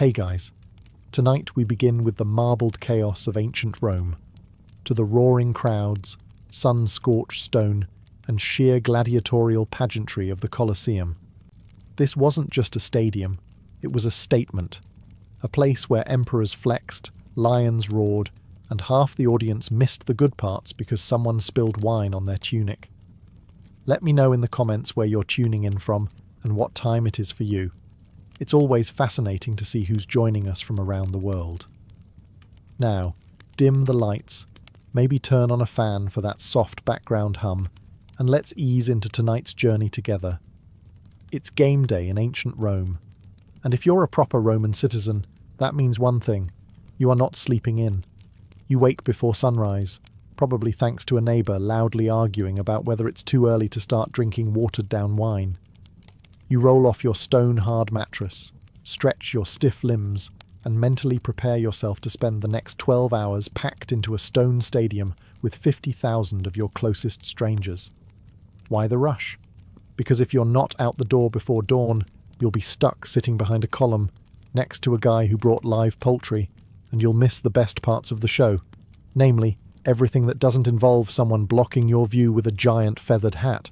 Hey guys, tonight we begin with the marbled chaos of ancient Rome, to the roaring crowds, sun-scorched stone, and sheer gladiatorial pageantry of the Colosseum. This wasn't just a stadium, it was a statement, a place where emperors flexed, lions roared, and half the audience missed the good parts because someone spilled wine on their tunic. Let me know in the comments where you're tuning in from and what time it is for you. It's always fascinating to see who's joining us from around the world. Now, dim the lights, maybe turn on a fan for that soft background hum, and let's ease into tonight's journey together. It's game day in ancient Rome, and if you're a proper Roman citizen, that means one thing: you are not sleeping in. You wake before sunrise, probably thanks to a neighbour loudly arguing about whether it's too early to start drinking watered-down wine. You roll off your stone-hard mattress, stretch your stiff limbs, and mentally prepare yourself to spend the next 12 hours packed into a stone stadium with 50,000 of your closest strangers. Why the rush? Because if you're not out the door before dawn, you'll be stuck sitting behind a column next to a guy who brought live poultry, and you'll miss the best parts of the show, namely, everything that doesn't involve someone blocking your view with a giant feathered hat.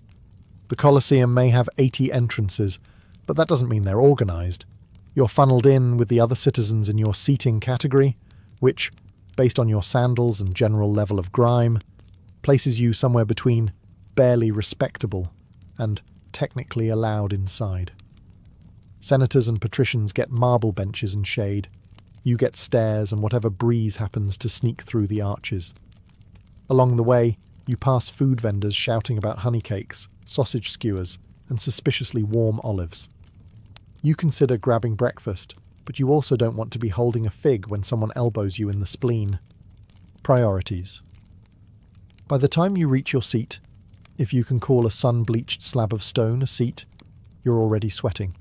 The Colosseum may have 80 entrances, but that doesn't mean they're organised. You're funneled in with the other citizens in your seating category, which, based on your sandals and general level of grime, places you somewhere between barely respectable and technically allowed inside. Senators and patricians get marble benches and shade. You get stairs and whatever breeze happens to sneak through the arches. Along the way, you pass food vendors shouting about honey cakes, sausage skewers, and suspiciously warm olives. You consider grabbing breakfast, but you also don't want to be holding a fig when someone elbows you in the spleen. Priorities. By the time you reach your seat, if you can call a sun-bleached slab of stone a seat, you're already sweating.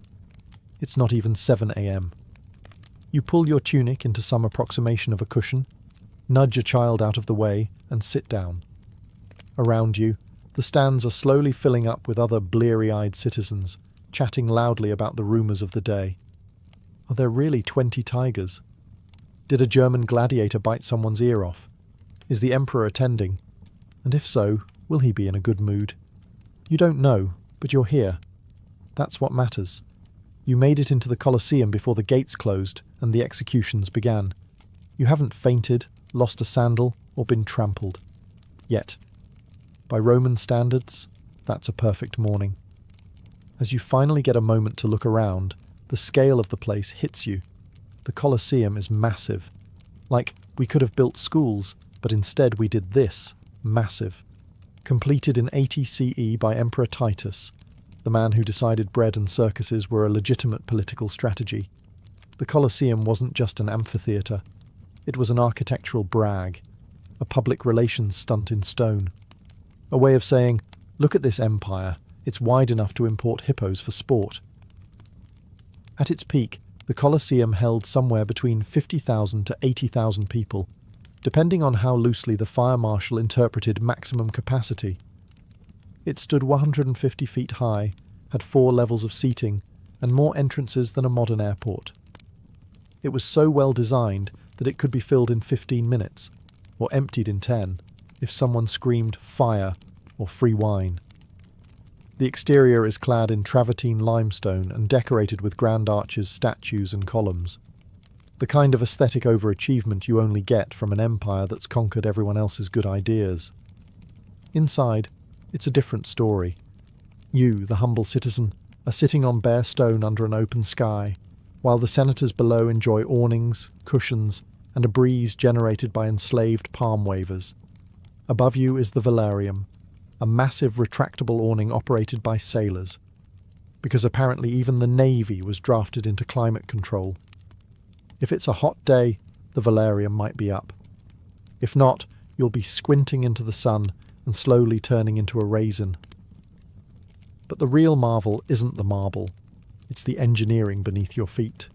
It's not even 7 a.m. You pull your tunic into some approximation of a cushion, nudge a child out of the way, and sit down. Around you, the stands are slowly filling up with other bleary-eyed citizens, chatting loudly about the rumours of the day. Are there really 20 tigers? Did a German gladiator bite someone's ear off? Is the emperor attending? And if so, will he be in a good mood? You don't know, but you're here. That's what matters. You made it into the Colosseum before the gates closed and the executions began. You haven't fainted, lost a sandal, or been trampled. Yet. By Roman standards, that's a perfect morning. As you finally get a moment to look around, the scale of the place hits you. The Colosseum is massive. Like, we could have built schools, but instead we did this, massive. Completed in 80 CE by Emperor Titus, the man who decided bread and circuses were a legitimate political strategy. The Colosseum wasn't just an amphitheatre. It was an architectural brag, a public relations stunt in stone. A way of saying, look at this empire, it's wide enough to import hippos for sport. At its peak, the Colosseum held somewhere between 50,000 to 80,000 people, depending on how loosely the fire marshal interpreted maximum capacity. It stood 150 feet high, had 4 levels of seating, and more entrances than a modern airport. It was so well designed that it could be filled in 15 minutes, or emptied in 10, if someone screamed fire or free wine. The exterior is clad in travertine limestone and decorated with grand arches, statues and columns. The kind of aesthetic overachievement you only get from an empire that's conquered everyone else's good ideas. Inside, it's a different story. You, the humble citizen, are sitting on bare stone under an open sky, while the senators below enjoy awnings, cushions, and a breeze generated by enslaved palm wavers. Above you is the velarium, a massive retractable awning operated by sailors, because apparently even the Navy was drafted into climate control. If it's a hot day, the velarium might be up. If not, you'll be squinting into the sun and slowly turning into a raisin. But the real marvel isn't the marble, it's the engineering beneath your feet.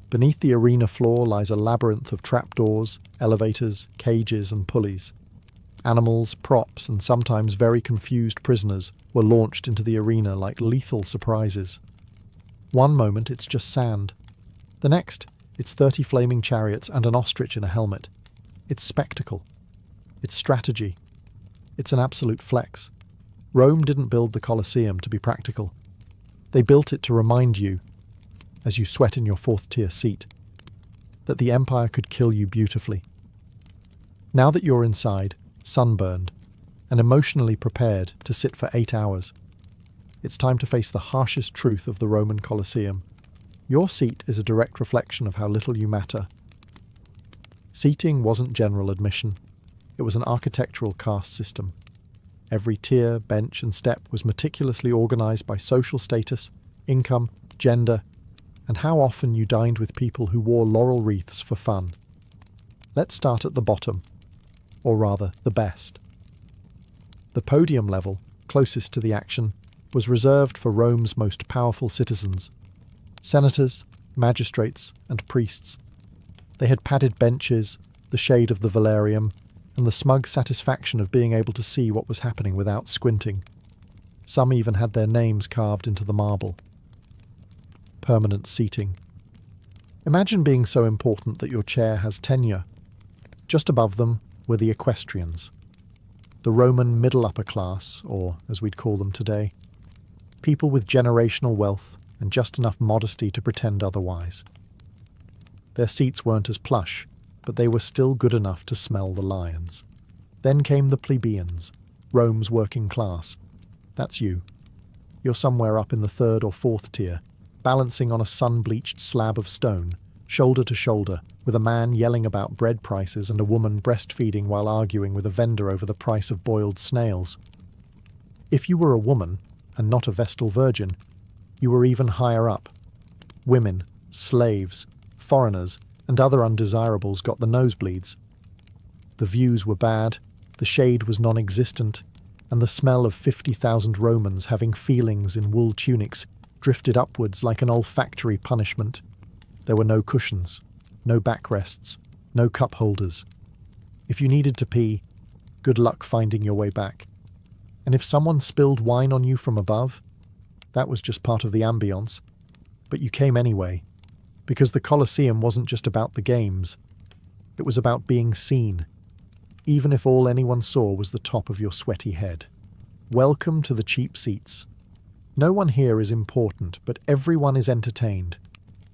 Beneath the arena floor lies a labyrinth of trapdoors, elevators, cages and pulleys. Animals, props, and sometimes very confused prisoners were launched into the arena like lethal surprises. One moment it's just sand. The next, It's 30 flaming chariots and an ostrich in a helmet. It's spectacle. It's strategy. It's an absolute flex. Rome didn't build the Colosseum to be practical. They built it to remind you, as you sweat in your fourth-tier seat, that the empire could kill you beautifully. Now that you're inside, sunburned, and emotionally prepared to sit for 8 hours, it's time to face the harshest truth of the Roman Colosseum. Your seat is a direct reflection of how little you matter. Seating wasn't general admission. It was an architectural caste system. Every tier, bench, and step was meticulously organized by social status, income, gender, and how often you dined with people who wore laurel wreaths for fun. Let's start at the bottom, or rather, the best. The podium level, closest to the action, was reserved for Rome's most powerful citizens: senators, magistrates, and priests. They had padded benches, the shade of the Valerium, and the smug satisfaction of being able to see what was happening without squinting. Some even had their names carved into the marble. Permanent seating. Imagine being so important that your chair has tenure. Just above them were the equestrians, the Roman middle-upper class, or as we'd call them today, people with generational wealth and just enough modesty to pretend otherwise. Their seats weren't as plush, but they were still good enough to smell the lions. Then came the plebeians, Rome's working class. That's you. You're somewhere up in the 3rd or 4th tier, balancing on a sun-bleached slab of stone, shoulder to shoulder, with a man yelling about bread prices and a woman breastfeeding while arguing with a vendor over the price of boiled snails. If you were a woman, and not a Vestal virgin, you were even higher up. Women, slaves, foreigners, and other undesirables got the nosebleeds. The views were bad, the shade was non-existent, and the smell of 50,000 Romans having feelings in wool tunics drifted upwards like an olfactory punishment. There were no cushions, no backrests, no cup holders. If you needed to pee, good luck finding your way back. And if someone spilled wine on you from above, that was just part of the ambience. But you came anyway, because the Colosseum wasn't just about the games. It was about being seen, even if all anyone saw was the top of your sweaty head. Welcome to the cheap seats. No one here is important, but everyone is entertained.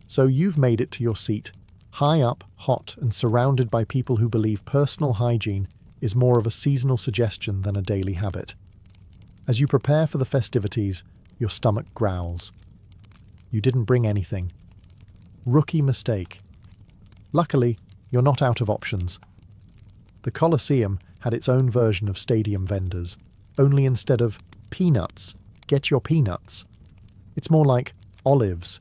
So you've made it to your seat, high up, hot, and surrounded by people who believe personal hygiene is more of a seasonal suggestion than a daily habit. As you prepare for the festivities, your stomach growls. You didn't bring anything. Rookie mistake. Luckily, you're not out of options. The Colosseum had its own version of stadium vendors, only instead of peanuts, get your peanuts. It's more like olives,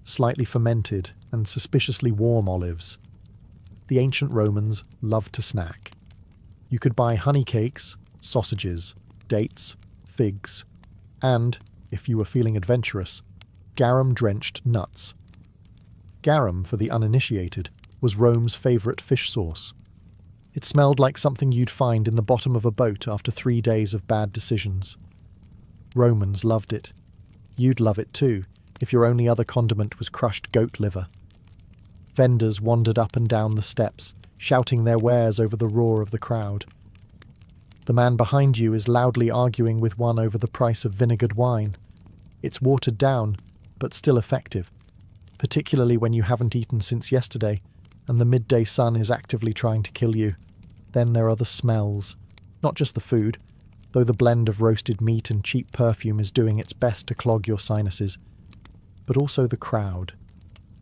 slightly fermented and suspiciously warm olives. The ancient Romans loved to snack. You could buy honey cakes, sausages, dates, figs, and, if you were feeling adventurous, garum-drenched nuts. Garum, for the uninitiated, was Rome's favourite fish sauce. It smelled like something you'd find in the bottom of a boat after 3 days of bad decisions. Romans loved it. You'd love it too, if your only other condiment was crushed goat liver. Vendors wandered up and down the steps, shouting their wares over the roar of the crowd. The man behind you is loudly arguing with one over the price of vinegared wine. It's watered down, but still effective, particularly when you haven't eaten since yesterday and the midday sun is actively trying to kill you. Then there are the smells. Not just the food, though the blend of roasted meat and cheap perfume is doing its best to clog your sinuses, but also the crowd.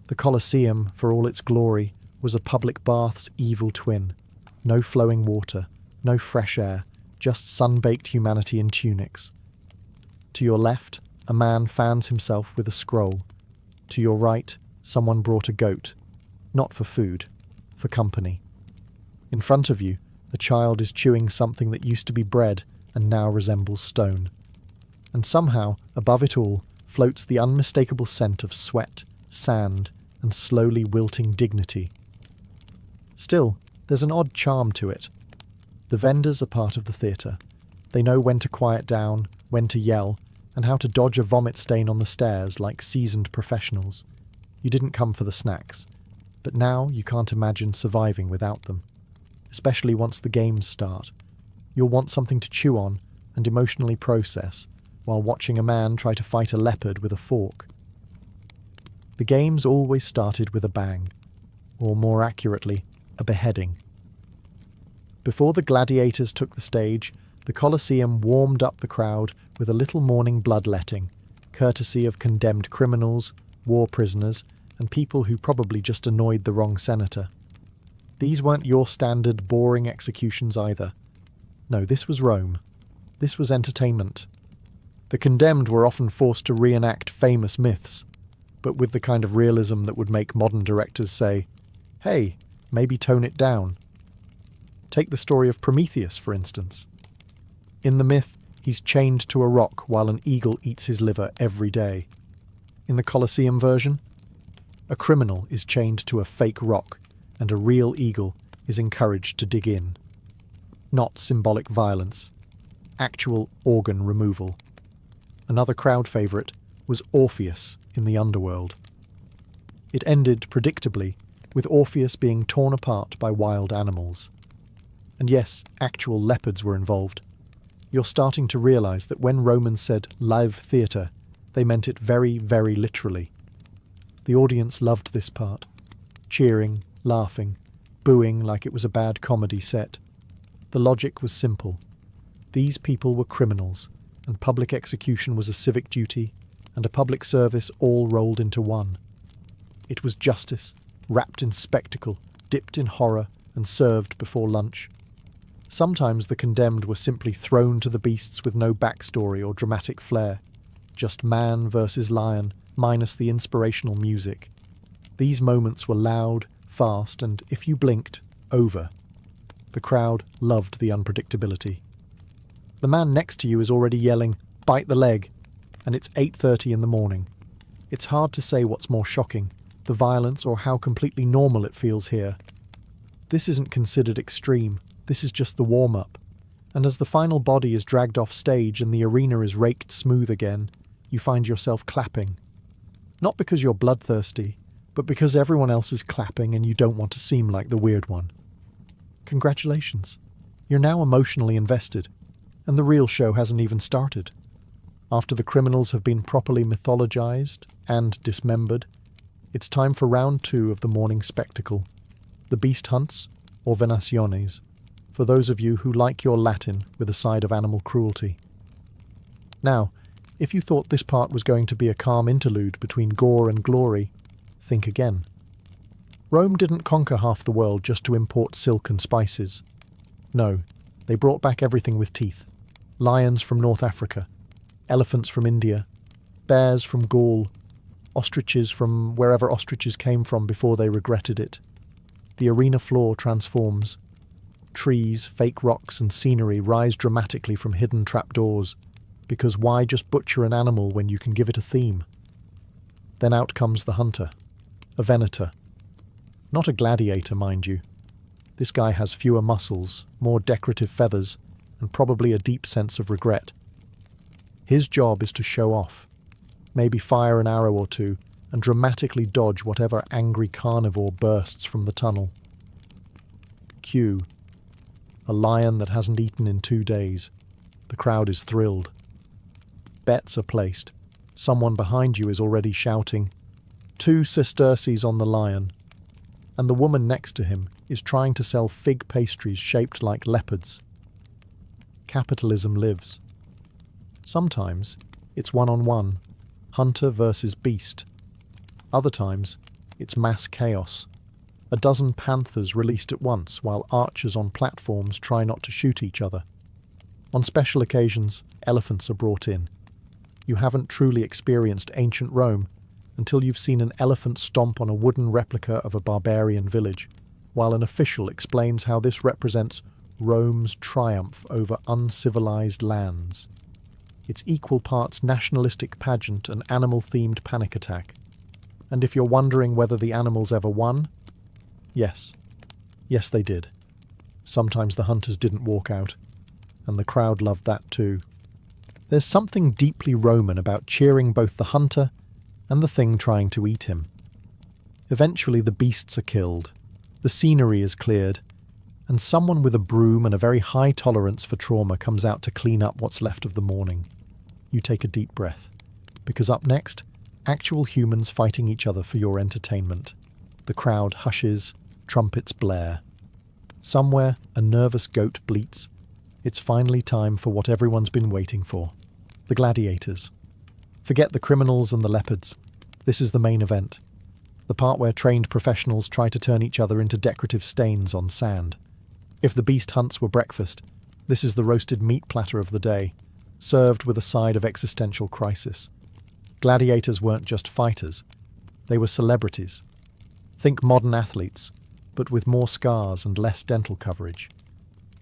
The Colosseum, for all its glory, was a public bath's evil twin. No flowing water, no fresh air, just sun-baked humanity in tunics. To your left, a man fans himself with a scroll. To your right, someone brought a goat, not for food, for company. In front of you, a child is chewing something that used to be bread and now resembles stone. And somehow, above it all, floats the unmistakable scent of sweat, sand, and slowly wilting dignity. Still, there's an odd charm to it. The vendors are part of the theatre. They know when to quiet down, when to yell, and how to dodge a vomit stain on the stairs like seasoned professionals. You didn't come for the snacks. but now you can't imagine surviving without them, especially once the games start. You'll want something to chew on and emotionally process while watching a man try to fight a leopard with a fork. The games always started with a bang, or more accurately, a beheading. Before the gladiators took the stage, the Colosseum warmed up the crowd with a little morning bloodletting, courtesy of condemned criminals, war prisoners, and people who probably just annoyed the wrong senator. These weren't your standard boring executions either. No, this was Rome. This was entertainment. The condemned were often forced to reenact famous myths, but with the kind of realism that would make modern directors say, hey, maybe tone it down. Take the story of Prometheus, for instance. In the myth, he's chained to a rock while an eagle eats his liver every day. In the Colosseum version, a criminal is chained to a fake rock and a real eagle is encouraged to dig in. Not symbolic violence, actual organ removal. Another crowd favourite was Orpheus in the underworld. It ended, predictably, with Orpheus being torn apart by wild animals. And yes, actual leopards were involved. You're starting to realise that when Romans said live theatre, they meant it very, very literally. The audience loved this part, cheering, laughing, booing like it was a bad comedy set. The logic was simple. These people were criminals, and public execution was a civic duty, and a public service all rolled into one. It was justice, wrapped in spectacle, dipped in horror, and served before lunch. Sometimes the condemned were simply thrown to the beasts with no backstory or dramatic flair, just man versus lion, minus the inspirational music. These moments were loud, fast, and, if you blinked, over. The crowd loved the unpredictability. The man next to you is already yelling, "Bite the leg," and it's 8:30 in the morning. It's hard to say what's more shocking, the violence or how completely normal it feels here. This isn't considered extreme, this is just the warm-up. And as the final body is dragged off stage and the arena is raked smooth again, you find yourself clapping. Not because you're bloodthirsty, but because everyone else is clapping and you don't want to seem like the weird one. Congratulations. You're now emotionally invested, and the real show hasn't even started. After the criminals have been properly mythologized and dismembered, it's time for round 2 of the morning spectacle, the beast hunts, or venaciones, for those of you who like your Latin with a side of animal cruelty. Now, if you thought this part was going to be a calm interlude between gore and glory, think again. Rome didn't conquer half the world just to import silk and spices. No, they brought back everything with teeth. Lions from North Africa, elephants from India, bears from Gaul, ostriches from wherever ostriches came from before they regretted it. The arena floor transforms. Trees, fake rocks and scenery rise dramatically from hidden trapdoors, because why just butcher an animal when you can give it a theme? Then out comes the hunter, a venator. Not a gladiator, mind you. This guy has fewer muscles, more decorative feathers, and probably a deep sense of regret. His job is to show off, maybe fire an arrow or two, and dramatically dodge whatever angry carnivore bursts from the tunnel. Cue. A lion that hasn't eaten in 2 days. The crowd is thrilled. Bets are placed. Someone behind you is already shouting, 2 sesterces on the lion. And the woman next to him is trying to sell fig pastries shaped like leopards. Capitalism lives. Sometimes it's one-on-one, hunter versus beast. Other times it's mass chaos. A dozen panthers released at once while archers on platforms try not to shoot each other. On special occasions, elephants are brought in. You haven't truly experienced ancient Rome until you've seen an elephant stomp on a wooden replica of a barbarian village, while an official explains how this represents Rome's triumph over uncivilized lands. It's equal parts nationalistic pageant and animal-themed panic attack. And if you're wondering whether the animals ever won, yes. Yes, they did. Sometimes the hunters didn't walk out, and the crowd loved that too. There's something deeply Roman about cheering both the hunter and the thing trying to eat him. Eventually the beasts are killed, the scenery is cleared, and someone with a broom and a very high tolerance for trauma comes out to clean up what's left of the morning. You take a deep breath, because up next, actual humans fighting each other for your entertainment. The crowd hushes, trumpets blare. Somewhere, a nervous goat bleats. It's finally time for what everyone's been waiting for. The gladiators. Forget the criminals and the leopards. This is the main event. The part where trained professionals try to turn each other into decorative stains on sand. If the beast hunts were breakfast, this is the roasted meat platter of the day, served with a side of existential crisis. Gladiators weren't just fighters. They were celebrities. Think modern athletes, but with more scars and less dental coverage.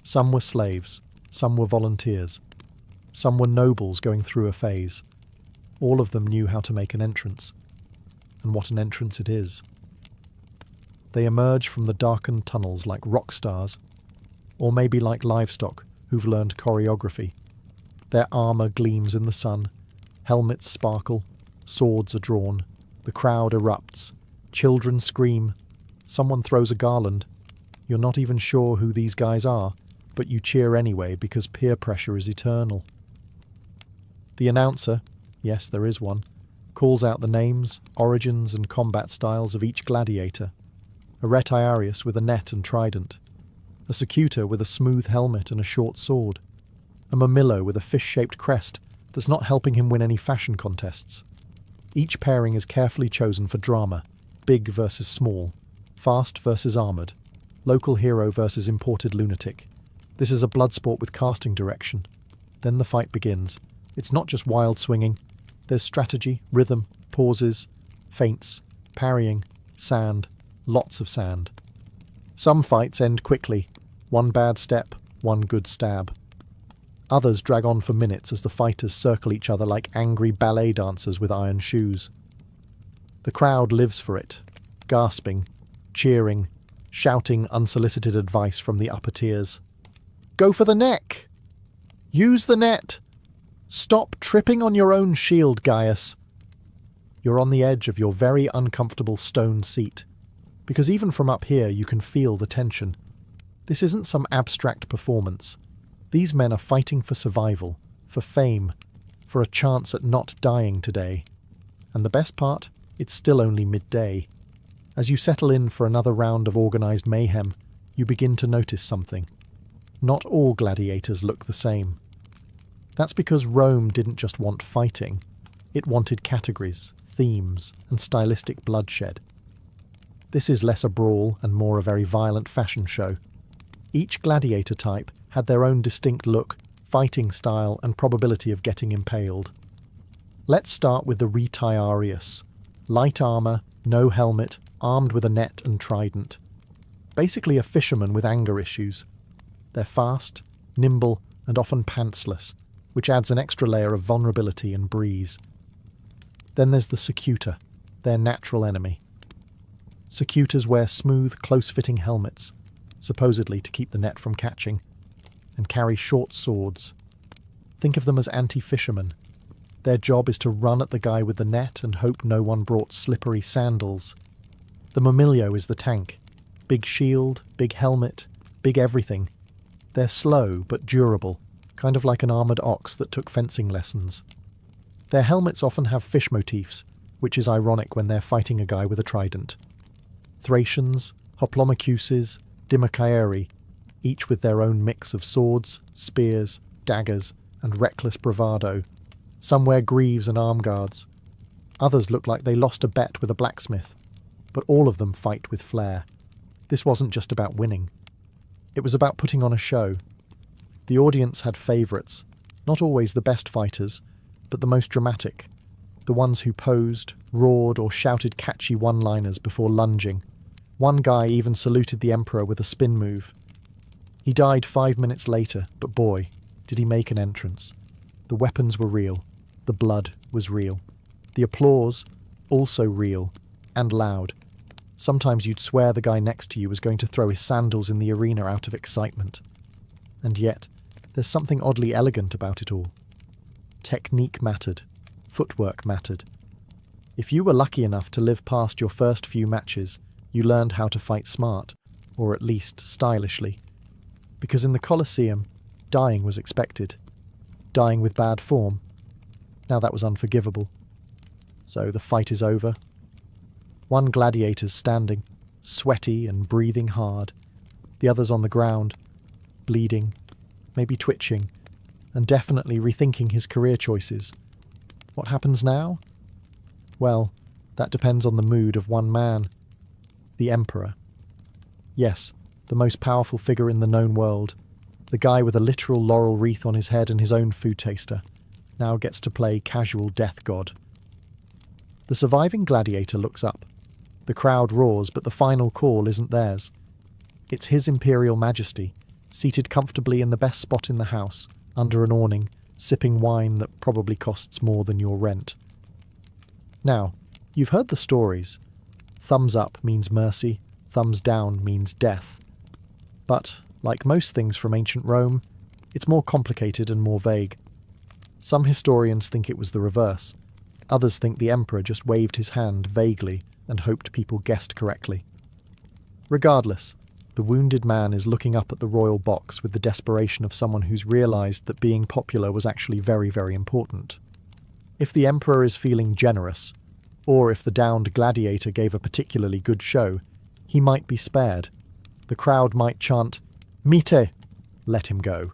Some were slaves, some were volunteers, some were nobles going through a phase. All of them knew how to make an entrance, and what an entrance it is. They emerge from the darkened tunnels like rock stars, or maybe like livestock who've learned choreography. Their armour gleams in the sun, helmets sparkle, swords are drawn, the crowd erupts, children scream, someone throws a garland. You're not even sure who these guys are, but you cheer anyway because peer pressure is eternal. The announcer, yes, there is one, calls out the names, origins and combat styles of each gladiator. A retiarius with a net and trident, a secutor with a smooth helmet and a short sword, a Mamillo with a fish-shaped crest that's not helping him win any fashion contests. Each pairing is carefully chosen for drama, big versus small, fast versus armoured, local hero versus imported lunatic. This is a blood sport with casting direction. Then the fight begins. It's not just wild swinging. There's strategy, rhythm, pauses, feints, parrying, sand, lots of sand. Some fights end quickly. One bad step, one good stab. Others drag on for minutes as the fighters circle each other like angry ballet dancers with iron shoes. The crowd lives for it, gasping, cheering, shouting unsolicited advice from the upper tiers. Go for the neck! Use the net! Stop tripping on your own shield, Gaius! You're on the edge of your very uncomfortable stone seat, because even from up here you can feel the tension. This isn't some abstract performance. These men are fighting for survival, for fame, for a chance at not dying today. And the best part? It's still only midday. As you settle in for another round of organised mayhem, you begin to notice something. Not all gladiators look the same. That's because Rome didn't just want fighting. It wanted categories, themes, and stylistic bloodshed. This is less a brawl and more a very violent fashion show. Each gladiator type had their own distinct look, fighting style, and probability of getting impaled. Let's start with the retiarius. Light armour, no helmet, armed with a net and trident. Basically a fisherman with anger issues. They're fast, nimble, and often pantsless, which adds an extra layer of vulnerability and breeze. Then there's the secutor, their natural enemy. Secutors wear smooth, close-fitting helmets, supposedly to keep the net from catching, and carry short swords. Think of them as anti-fishermen. Their job is to run at the guy with the net and hope no one brought slippery sandals. The Mamilio is the tank. Big shield, big helmet, big everything. They're slow but durable, kind of like an armoured ox that took fencing lessons. Their helmets often have fish motifs, which is ironic when they're fighting a guy with a trident. Thracians, Hoplomachuses, Dimocaeri, each with their own mix of swords, spears, daggers, and reckless bravado. Some wear greaves and arm guards. Others look like they lost a bet with a blacksmith. But all of them fight with flair. This wasn't just about winning. It was about putting on a show. The audience had favourites, not always the best fighters, but the most dramatic. The ones who posed, roared, or shouted catchy one-liners before lunging. One guy even saluted the emperor with a spin move. He died 5 minutes later, but boy, did he make an entrance. The weapons were real. The blood was real. The applause, also real, and loud. Sometimes you'd swear the guy next to you was going to throw his sandals in the arena out of excitement. And yet, there's something oddly elegant about it all. Technique mattered. Footwork mattered. If you were lucky enough to live past your first few matches, you learned how to fight smart, or at least stylishly. Because in the Colosseum, dying was expected. Dying with bad form. Now that was unforgivable. So the fight is over. One gladiator's standing, sweaty and breathing hard. The other's on the ground, bleeding, maybe twitching, and definitely rethinking his career choices. What happens now? Well, that depends on the mood of one man. The Emperor. Yes, the most powerful figure in the known world. The guy with a literal laurel wreath on his head and his own food taster. Now gets to play casual death god. The surviving gladiator looks up. The crowd roars, but the final call isn't theirs. It's His Imperial Majesty, seated comfortably in the best spot in the house, under an awning, sipping wine that probably costs more than your rent. Now, you've heard the stories. Thumbs up means mercy, thumbs down means death. But, like most things from ancient Rome, it's more complicated and more vague. Some historians think it was the reverse. Others think the emperor just waved his hand vaguely and hoped people guessed correctly. Regardless, the wounded man is looking up at the royal box with the desperation of someone who's realised that being popular was actually very, very important. If the emperor is feeling generous, or if the downed gladiator gave a particularly good show, he might be spared. The crowd might chant, "Mite!" Let him go.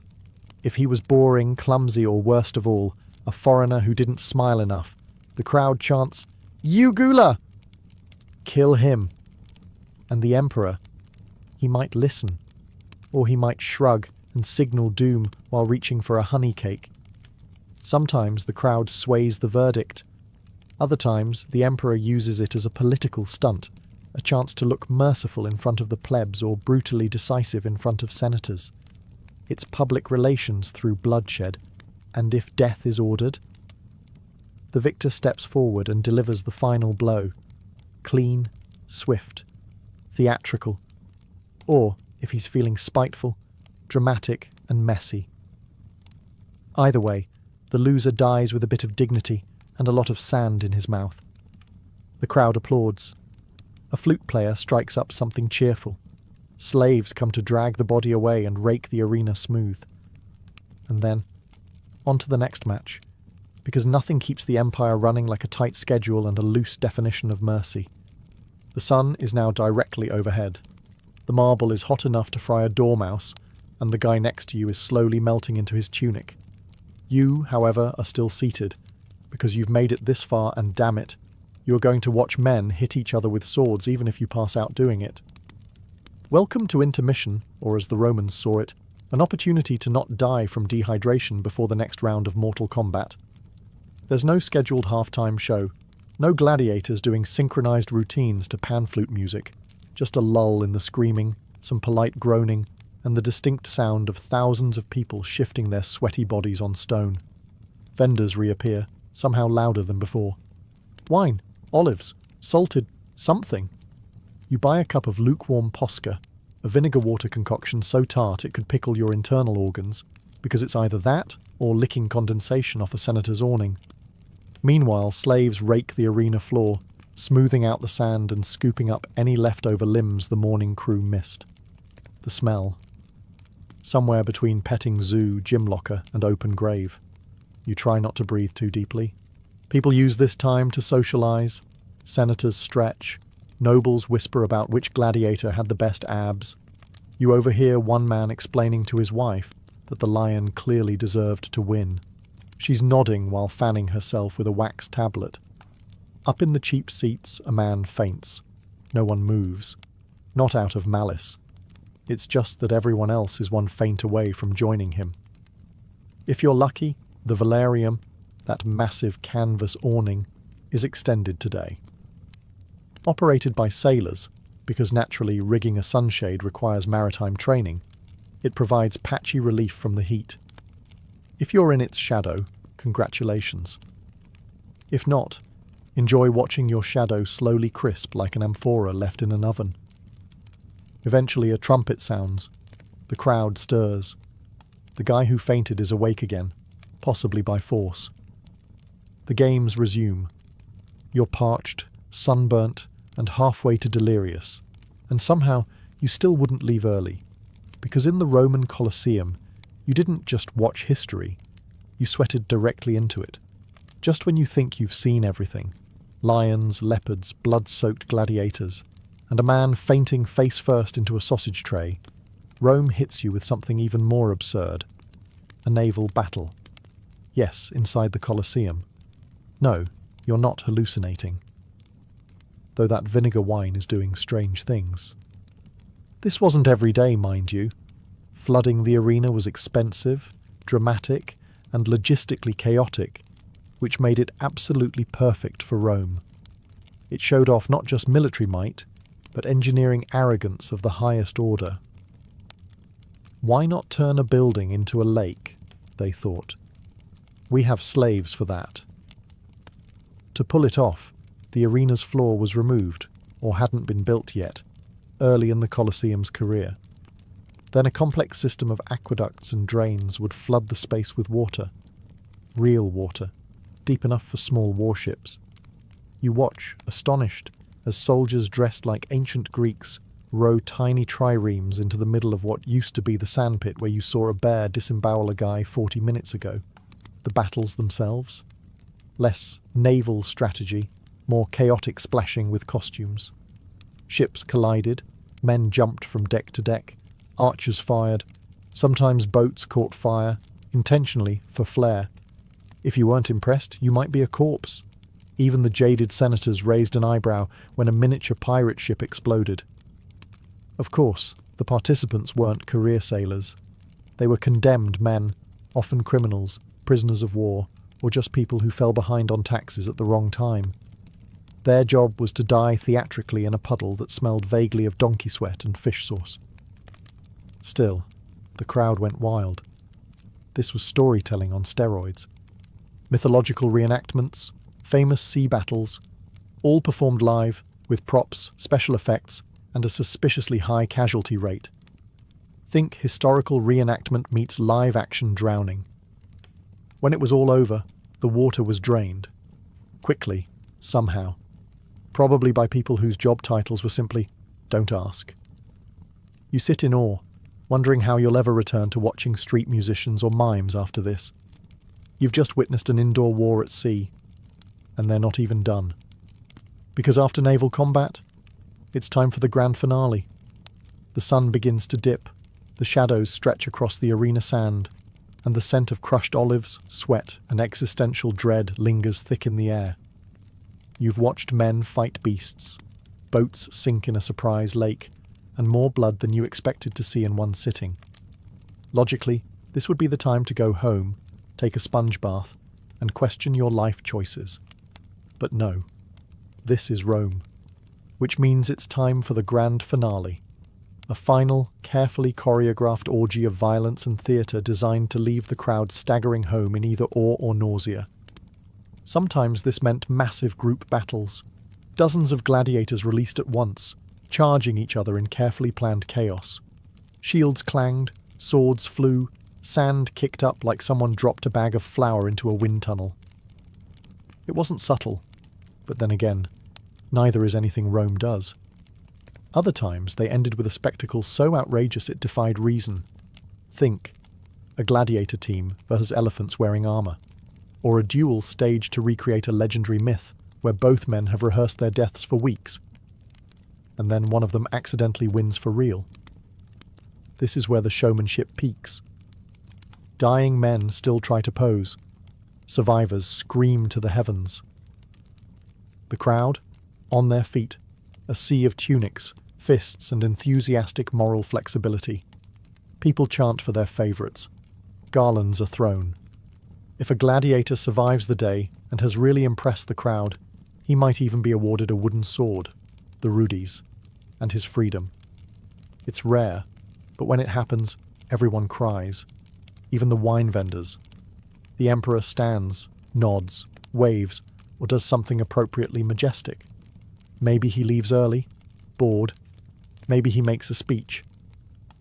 If he was boring, clumsy, or worst of all, a foreigner who didn't smile enough, the crowd chants, "Jugula!" Kill him. And the emperor, he might listen, or he might shrug and signal doom while reaching for a honey cake. Sometimes the crowd sways the verdict. Other times the emperor uses it as a political stunt, a chance to look merciful in front of the plebs or brutally decisive in front of senators. It's public relations through bloodshed, and if death is ordered, the victor steps forward and delivers the final blow. Clean, swift, theatrical, or, if he's feeling spiteful, dramatic and messy. Either way, the loser dies with a bit of dignity and a lot of sand in his mouth. The crowd applauds. A flute player strikes up something cheerful. Slaves come to drag the body away and rake the arena smooth. And then, on to the next match, because nothing keeps the empire running like a tight schedule and a loose definition of mercy. The sun is now directly overhead. The marble is hot enough to fry a dormouse, and the guy next to you is slowly melting into his tunic. You, however, are still seated, because you've made it this far, and damn it, you are going to watch men hit each other with swords even if you pass out doing it. Welcome to intermission, or as the Romans saw it, an opportunity to not die from dehydration before the next round of Mortal Kombat. There's no scheduled halftime show, no gladiators doing synchronized routines to pan flute music, just a lull in the screaming, some polite groaning, and the distinct sound of thousands of people shifting their sweaty bodies on stone. Vendors reappear, somehow louder than before. Wine, olives, salted, something. You buy a cup of lukewarm Posca, a vinegar water concoction so tart it could pickle your internal organs, because it's either that or licking condensation off a senator's awning. Meanwhile, slaves rake the arena floor, smoothing out the sand and scooping up any leftover limbs the morning crew missed. The smell. Somewhere between petting zoo, gym locker, and open grave. You try not to breathe too deeply. People use this time to socialize. Senators stretch. Nobles whisper about which gladiator had the best abs. You overhear one man explaining to his wife that the lion clearly deserved to win. She's nodding while fanning herself with a wax tablet. Up in the cheap seats, a man faints. No one moves. Not out of malice. It's just that everyone else is one faint away from joining him. If you're lucky, the Valerium, that massive canvas awning, is extended today. Operated by sailors, because naturally rigging a sunshade requires maritime training, it provides patchy relief from the heat. If you're in its shadow, congratulations. If not, enjoy watching your shadow slowly crisp like an amphora left in an oven. Eventually a trumpet sounds. The crowd stirs. The guy who fainted is awake again, possibly by force. The games resume. You're parched, sunburnt, and halfway to delirious. And somehow, you still wouldn't leave early. Because in the Roman Colosseum, you didn't just watch history, you sweated directly into it. Just when you think you've seen everything, lions, leopards, blood-soaked gladiators, and a man fainting face first into a sausage tray, Rome hits you with something even more absurd. A naval battle. Yes, inside the Colosseum. No, you're not hallucinating. Though that vinegar wine is doing strange things. This wasn't every day, mind you. Flooding the arena was expensive, dramatic, and logistically chaotic, which made it absolutely perfect for Rome. It showed off not just military might, but engineering arrogance of the highest order. Why not turn a building into a lake, they thought. We have slaves for that. To pull it off, the arena's floor was removed, or hadn't been built yet, early in the Colosseum's career. Then a complex system of aqueducts and drains would flood the space with water. Real water, deep enough for small warships. You watch, astonished, as soldiers dressed like ancient Greeks row tiny triremes into the middle of what used to be the sandpit where you saw a bear disembowel a guy 40 minutes ago. The battles themselves? Less naval strategy, more chaotic splashing with costumes. Ships collided, men jumped from deck to deck, archers fired, sometimes boats caught fire, intentionally for flair. If you weren't impressed, you might be a corpse. Even the jaded senators raised an eyebrow when a miniature pirate ship exploded. Of course, the participants weren't career sailors. They were condemned men, often criminals, prisoners of war, or just people who fell behind on taxes at the wrong time. Their job was to die theatrically in a puddle that smelled vaguely of donkey sweat and fish sauce. Still, the crowd went wild. This was storytelling on steroids. Mythological reenactments, famous sea battles, all performed live, with props, special effects, and a suspiciously high casualty rate. Think historical reenactment meets live-action drowning. When it was all over, the water was drained. Quickly, somehow. Probably by people whose job titles were simply, "Don't ask." You sit in awe, wondering how you'll ever return to watching street musicians or mimes after this. You've just witnessed an indoor war at sea, and they're not even done. Because after naval combat, it's time for the grand finale. The sun begins to dip, the shadows stretch across the arena sand, and the scent of crushed olives, sweat, and existential dread lingers thick in the air. You've watched men fight beasts, boats sink in a surprise lake, and more blood than you expected to see in one sitting. Logically, this would be the time to go home, take a sponge bath, and question your life choices. But no, this is Rome. Which means it's time for the grand finale. A final, carefully choreographed orgy of violence and theatre designed to leave the crowd staggering home in either awe or nausea. Sometimes this meant massive group battles. Dozens of gladiators released at once, charging each other in carefully planned chaos. Shields clanged, swords flew, sand kicked up like someone dropped a bag of flour into a wind tunnel. It wasn't subtle, but then again, neither is anything Rome does. Other times they ended with a spectacle so outrageous it defied reason. Think, a gladiator team versus elephants wearing armour, or a duel staged to recreate a legendary myth where both men have rehearsed their deaths for weeks, and then one of them accidentally wins for real. This is where the showmanship peaks. Dying men still try to pose. Survivors scream to the heavens. The crowd, on their feet, a sea of tunics, fists, and enthusiastic moral flexibility. People chant for their favourites. Garlands are thrown. If a gladiator survives the day and has really impressed the crowd, he might even be awarded a wooden sword, the Rudes, and his freedom. It's rare, but when it happens, everyone cries. Even the wine vendors. The emperor stands, nods, waves, or does something appropriately majestic. Maybe he leaves early, bored. Maybe he makes a speech.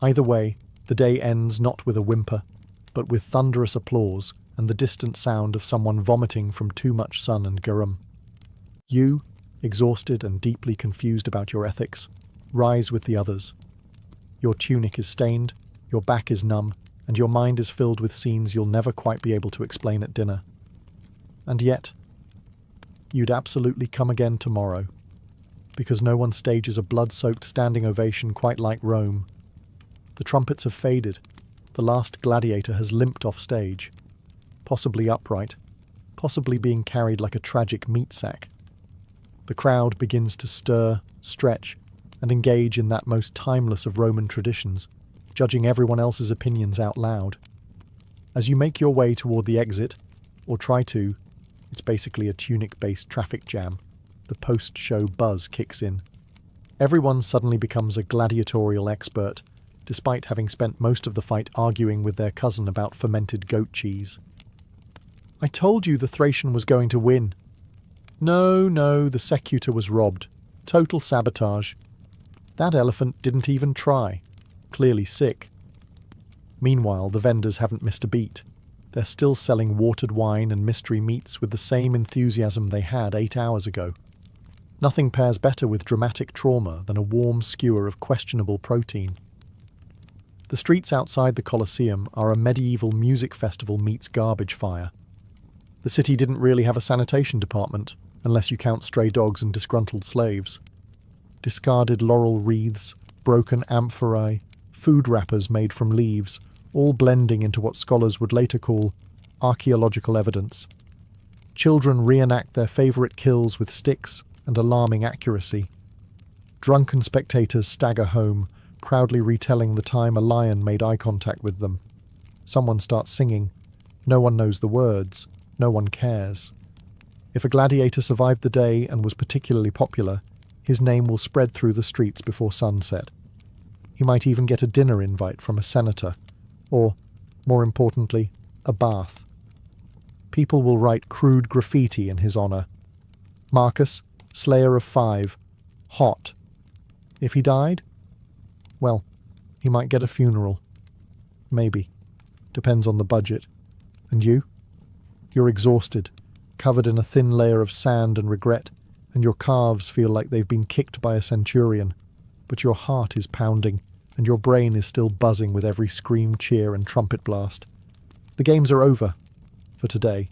Either way, the day ends not with a whimper, but with thunderous applause and the distant sound of someone vomiting from too much sun and garum. You, exhausted and deeply confused about your ethics, rise with the others. Your tunic is stained, your back is numb, and your mind is filled with scenes you'll never quite be able to explain at dinner. And yet, you'd absolutely come again tomorrow, because no one stages a blood-soaked standing ovation quite like Rome. The trumpets have faded, the last gladiator has limped off stage, possibly upright, possibly being carried like a tragic meat sack. The crowd begins to stir, stretch, and engage in that most timeless of Roman traditions, judging everyone else's opinions out loud. As you make your way toward the exit, or try to, it's basically a tunic-based traffic jam. The post-show buzz kicks in. Everyone suddenly becomes a gladiatorial expert, despite having spent most of the fight arguing with their cousin about fermented goat cheese. I told you the Thracian was going to win. No, the Secutor was robbed. Total sabotage. That elephant didn't even try. Clearly sick. Meanwhile, the vendors haven't missed a beat. They're still selling watered wine and mystery meats with the same enthusiasm they had 8 hours ago. Nothing pairs better with dramatic trauma than a warm skewer of questionable protein. The streets outside the Colosseum are a medieval music festival meets garbage fire. The city didn't really have a sanitation department, unless you count stray dogs and disgruntled slaves. Discarded laurel wreaths, broken amphorae, food wrappers made from leaves, all blending into what scholars would later call archaeological evidence. Children reenact their favourite kills with sticks and alarming accuracy. Drunken spectators stagger home, proudly retelling the time a lion made eye contact with them. Someone starts singing. No one knows the words. No one cares. If a gladiator survived the day and was particularly popular, his name will spread through the streets before sunset. He might even get a dinner invite from a senator, or, more importantly, a bath. People will write crude graffiti in his honour. Marcus, Slayer of 5, hot. If he died? Well, he might get a funeral. Maybe. Depends on the budget. And you? You're exhausted, covered in a thin layer of sand and regret, and your calves feel like they've been kicked by a centurion, but your heart is pounding, and your brain is still buzzing with every scream, cheer, and trumpet blast. The games are over, for today.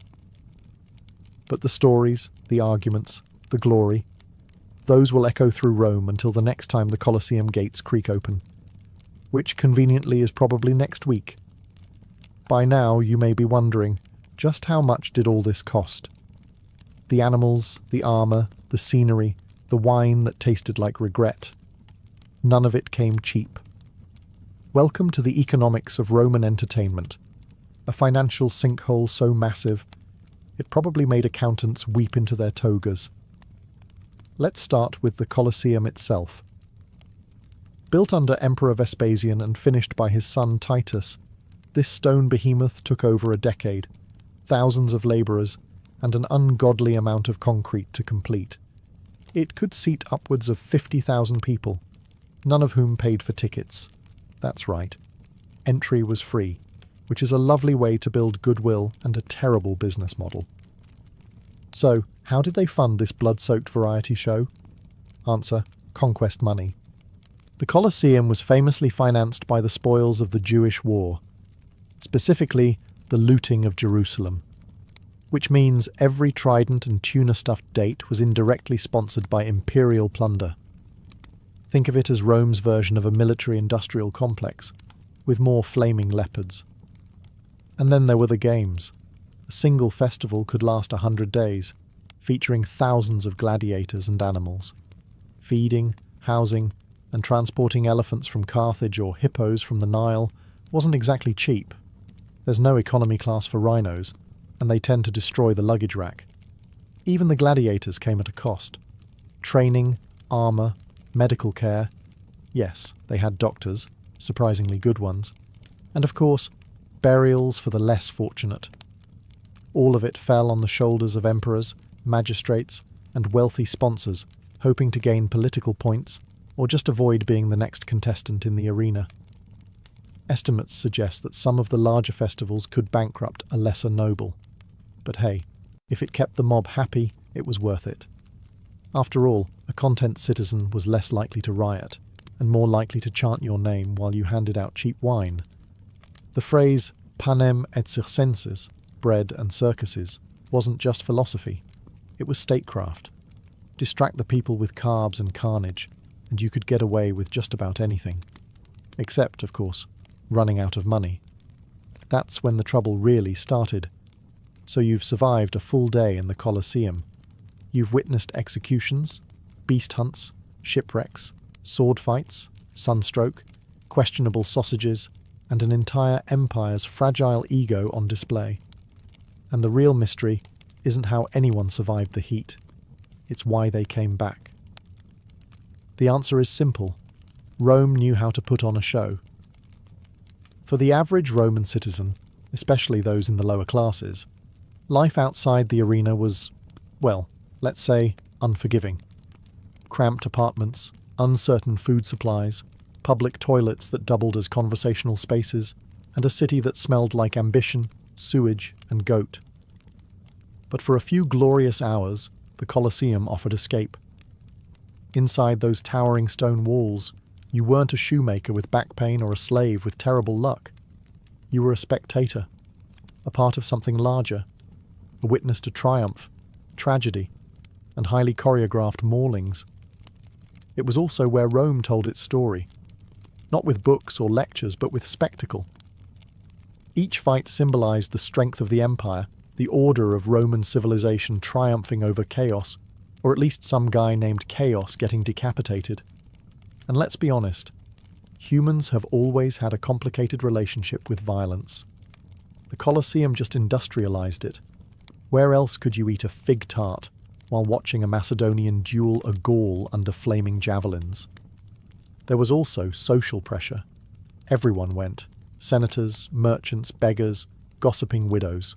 But the stories, the arguments, the glory, those will echo through Rome until the next time the Colosseum gates creak open, which conveniently is probably next week. By now you may be wondering, just how much did all this cost? The animals, the armour, the scenery, the wine that tasted like regret. None of it came cheap. Welcome to the economics of Roman entertainment, a financial sinkhole so massive, it probably made accountants weep into their togas. Let's start with the Colosseum itself. Built under Emperor Vespasian and finished by his son Titus, this stone behemoth took over a decade, thousands of labourers, and an ungodly amount of concrete to complete. It could seat upwards of 50,000 people, none of whom paid for tickets. That's right. Entry was free, which is a lovely way to build goodwill and a terrible business model. So, how did they fund this blood-soaked variety show? Answer: conquest money. The Colosseum was famously financed by the spoils of the Jewish war, specifically the looting of Jerusalem, which means every trident and tuna-stuffed date was indirectly sponsored by imperial plunder. Think of it as Rome's version of a military-industrial complex, with more flaming leopards. And then there were the games. A single festival could last 100 days, featuring thousands of gladiators and animals. Feeding, housing, and transporting elephants from Carthage or hippos from the Nile wasn't exactly cheap. There's no economy class for rhinos, and they tend to destroy the luggage rack. Even the gladiators came at a cost. Training, armour, medical care. Yes, they had doctors, surprisingly good ones. And of course, burials for the less fortunate. All of it fell on the shoulders of emperors, magistrates, and wealthy sponsors, hoping to gain political points, or just avoid being the next contestant in the arena. Estimates suggest that some of the larger festivals could bankrupt a lesser noble. But hey, if it kept the mob happy, it was worth it. After all, a content citizen was less likely to riot, and more likely to chant your name while you handed out cheap wine. The phrase panem et circenses, bread and circuses, wasn't just philosophy, it was statecraft. Distract the people with carbs and carnage, and you could get away with just about anything. Except, of course, running out of money. That's when the trouble really started. So you've survived a full day in the Colosseum. You've witnessed executions, beast hunts, shipwrecks, sword fights, sunstroke, questionable sausages, and an entire empire's fragile ego on display. And the real mystery isn't how anyone survived the heat. It's why they came back. The answer is simple. Rome knew how to put on a show. For the average Roman citizen, especially those in the lower classes, life outside the arena was, well, let's say, unforgiving. Cramped apartments, uncertain food supplies, public toilets that doubled as conversational spaces, and a city that smelled like ambition, sewage, and goat. But for a few glorious hours, the Colosseum offered escape. Inside those towering stone walls, you weren't a shoemaker with back pain or a slave with terrible luck. You were a spectator, a part of something larger, a witness to triumph, tragedy, and highly choreographed maulings. It was also where Rome told its story, not with books or lectures, but with spectacle. Each fight symbolized the strength of the empire, the order of Roman civilization triumphing over chaos, or at least some guy named Chaos getting decapitated. And let's be honest, humans have always had a complicated relationship with violence. The Colosseum just industrialized it. Where else could you eat a fig tart while watching a Macedonian duel a Gaul under flaming javelins? There was also social pressure. Everyone went. Senators, merchants, beggars, gossiping widows.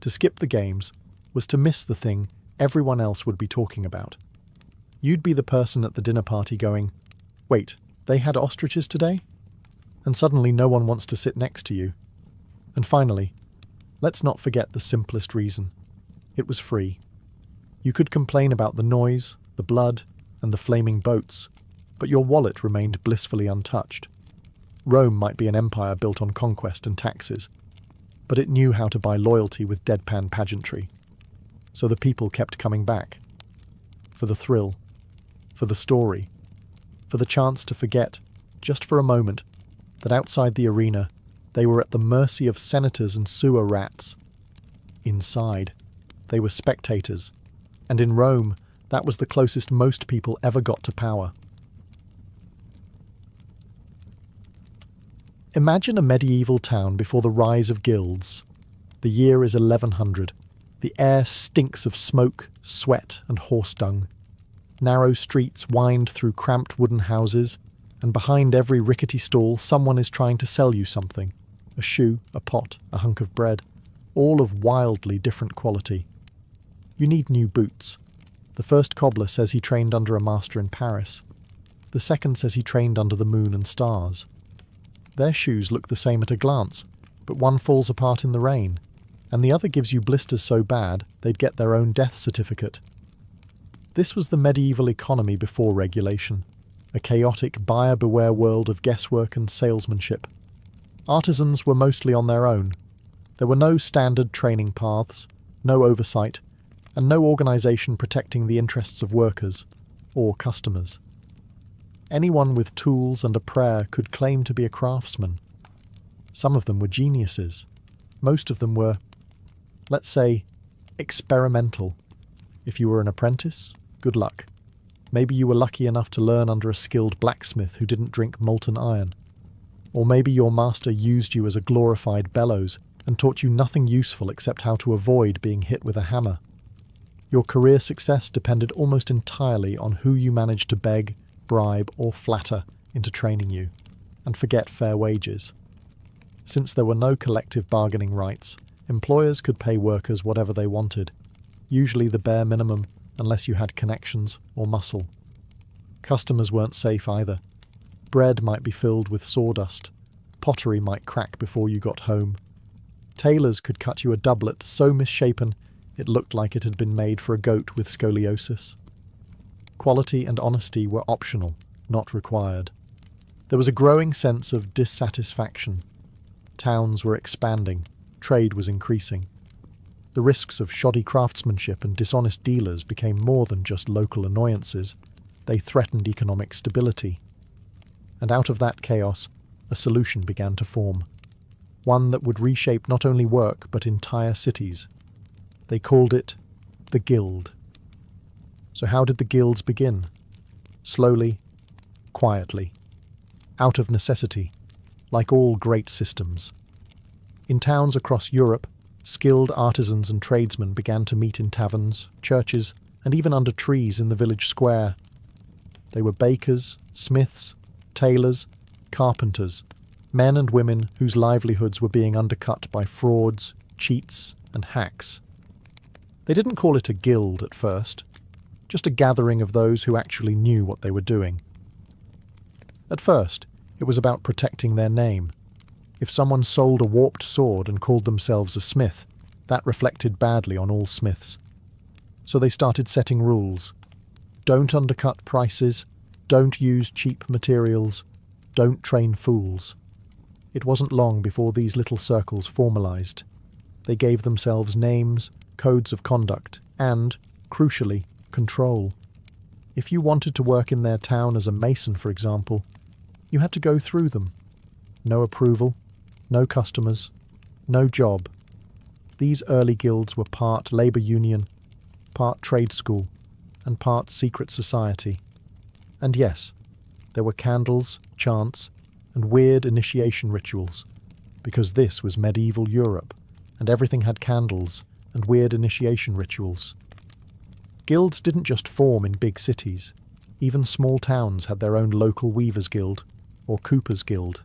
To skip the games was to miss the thing everyone else would be talking about. You'd be the person at the dinner party going, "Wait, they had ostriches today?" And suddenly no one wants to sit next to you. And finally, let's not forget the simplest reason. It was free. You could complain about the noise, the blood, and the flaming boats, but your wallet remained blissfully untouched. Rome might be an empire built on conquest and taxes, but it knew how to buy loyalty with deadpan pageantry. So the people kept coming back. For the thrill, for the story, for the chance to forget, just for a moment, that outside the arena, they were at the mercy of senators and sewer rats. Inside, they were spectators, and in Rome, that was the closest most people ever got to power. Imagine a medieval town before the rise of guilds. The year is 1100. The air stinks of smoke, sweat, and horse dung. Narrow streets wind through cramped wooden houses, and behind every rickety stall someone is trying to sell you something. A shoe, a pot, a hunk of bread, all of wildly different quality. You need new boots. The first cobbler says he trained under a master in Paris. The second says he trained under the moon and stars. Their shoes look the same at a glance, but one falls apart in the rain, and the other gives you blisters so bad they'd get their own death certificate. This was the medieval economy before regulation, a chaotic buyer-beware world of guesswork and salesmanship. Artisans were mostly on their own. There were no standard training paths, no oversight, and no organisation protecting the interests of workers or customers. Anyone with tools and a prayer could claim to be a craftsman. Some of them were geniuses. Most of them were, let's say, experimental. If you were an apprentice, good luck. Maybe you were lucky enough to learn under a skilled blacksmith who didn't drink molten iron. Or maybe your master used you as a glorified bellows and taught you nothing useful except how to avoid being hit with a hammer. Your career success depended almost entirely on who you managed to beg, bribe, or flatter into training you, and forget fair wages. Since there were no collective bargaining rights, employers could pay workers whatever they wanted, usually the bare minimum unless you had connections or muscle. Customers weren't safe either. Bread might be filled with sawdust, pottery might crack before you got home. Tailors could cut you a doublet so misshapen it looked like it had been made for a goat with scoliosis. Quality and honesty were optional, not required. There was a growing sense of dissatisfaction. Towns were expanding, trade was increasing. The risks of shoddy craftsmanship and dishonest dealers became more than just local annoyances, they threatened economic stability. And out of that chaos, a solution began to form. One that would reshape not only work but entire cities. They called it the Guild. So how did the guilds begin? Slowly, quietly, out of necessity, like all great systems. In towns across Europe, skilled artisans and tradesmen began to meet in taverns, churches, and even under trees in the village square. They were bakers, smiths, tailors, carpenters, men and women whose livelihoods were being undercut by frauds, cheats, and hacks. They didn't call it a guild at first, just a gathering of those who actually knew what they were doing. At first, it was about protecting their name. If someone sold a warped sword and called themselves a smith, that reflected badly on all smiths. So they started setting rules. Don't undercut prices, don't use cheap materials, don't train fools. It wasn't long before these little circles formalized. They gave themselves names, codes of conduct, and, crucially, control. If you wanted to work in their town as a mason, for example, you had to go through them. No approval, no customers, no job. These early guilds were part labour union, part trade school, and part secret society. And yes, there were candles, chants, and weird initiation rituals, because this was medieval Europe, and everything had candles and weird initiation rituals. Guilds didn't just form in big cities. Even small towns had their own local weavers' guild, or coopers' guild.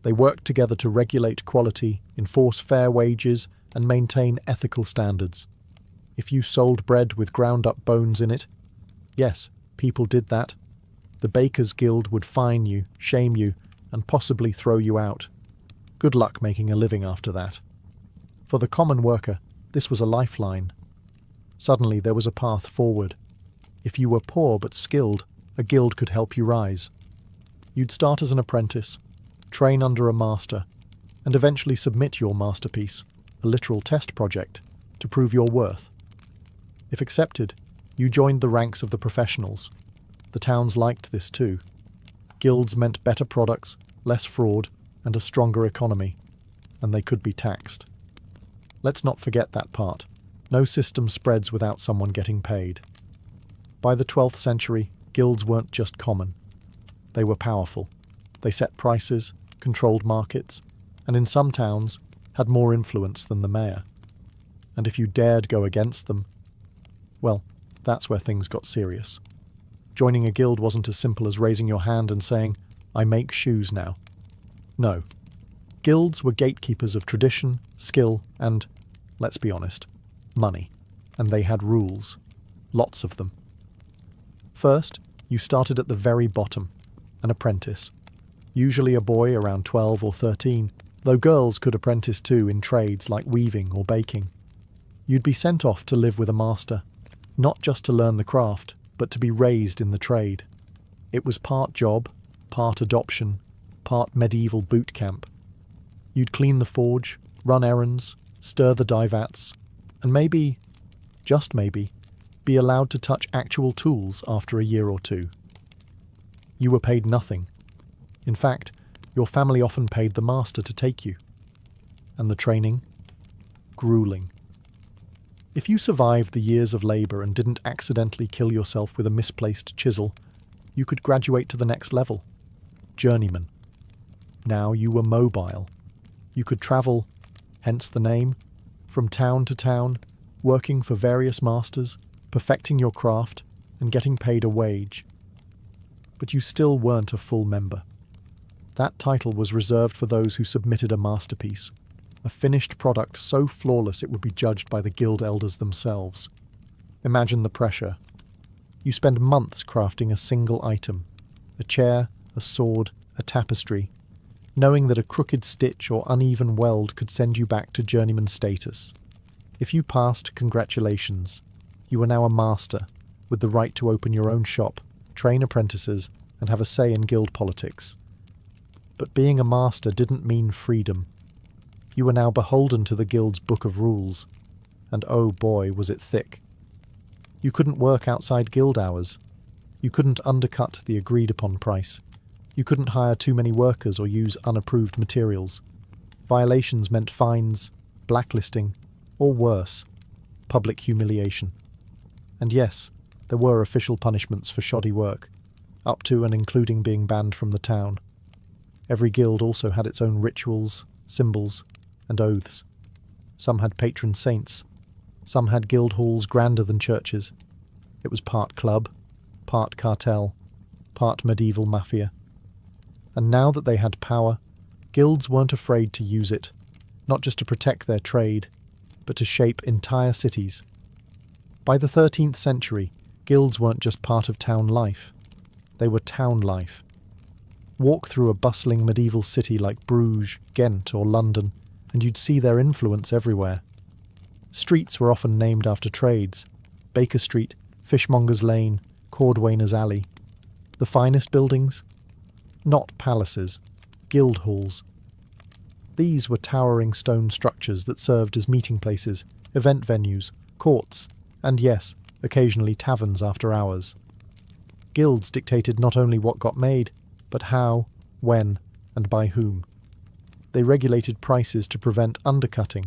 They worked together to regulate quality, enforce fair wages, and maintain ethical standards. If you sold bread with ground-up bones in it, yes, people did that. The Bakers' Guild would fine you, shame you, and possibly throw you out. Good luck making a living after that. For the common worker, this was a lifeline. Suddenly there was a path forward. If you were poor but skilled, a guild could help you rise. You'd start as an apprentice, train under a master, and eventually submit your masterpiece, a literal test project, to prove your worth. If accepted, you joined the ranks of the professionals. The towns liked this too. Guilds meant better products, less fraud, and a stronger economy, and they could be taxed. Let's not forget that part. No system spreads without someone getting paid. By the 12th century, guilds weren't just common. They were powerful. They set prices, controlled markets, and in some towns had more influence than the mayor. And if you dared go against them, well, that's where things got serious. Joining a guild wasn't as simple as raising your hand and saying, "I make shoes now." No. Guilds were gatekeepers of tradition, skill, and, let's be honest, money. And they had rules. Lots of them. First, you started at the very bottom, an apprentice. Usually a boy around 12 or 13, though girls could apprentice too in trades like weaving or baking. You'd be sent off to live with a master, not just to learn the craft, but to be raised in the trade. It was part job, part adoption, part medieval boot camp. You'd clean the forge, run errands, stir the dye vats, and maybe, just maybe, be allowed to touch actual tools after a year or two. You were paid nothing. In fact, your family often paid the master to take you. And the training? Grueling. If you survived the years of labour and didn't accidentally kill yourself with a misplaced chisel, you could graduate to the next level. Journeyman. Now you were mobile. You could travel, hence the name, from town to town, working for various masters, perfecting your craft, and getting paid a wage. But you still weren't a full member. That title was reserved for those who submitted a masterpiece, a finished product so flawless it would be judged by the guild elders themselves. Imagine the pressure. You spend months crafting a single item, a chair, a sword, a tapestry, knowing that a crooked stitch or uneven weld could send you back to journeyman status. If you passed, congratulations. You were now a master, with the right to open your own shop, train apprentices, and have a say in guild politics. But being a master didn't mean freedom. You were now beholden to the guild's book of rules, and oh boy, was it thick. You couldn't work outside guild hours. You couldn't undercut the agreed-upon price. You couldn't hire too many workers or use unapproved materials. Violations meant fines, blacklisting, or worse, public humiliation. And yes, there were official punishments for shoddy work, up to and including being banned from the town. Every guild also had its own rituals, symbols, and oaths. Some had patron saints. Some had guild halls grander than churches. It was part club, part cartel, part medieval mafia. And now that they had power, guilds weren't afraid to use it, not just to protect their trade, but to shape entire cities. By the 13th century, guilds weren't just part of town life. They were town life. Walk through a bustling medieval city like Bruges, Ghent, or London, and you'd see their influence everywhere. Streets were often named after trades: Baker Street, Fishmonger's Lane, Cordwainer's Alley. The finest buildings? Not palaces, guild halls. These were towering stone structures that served as meeting places, event venues, courts, and yes, occasionally taverns after hours. Guilds dictated not only what got made, but how, when, and by whom. They regulated prices to prevent undercutting,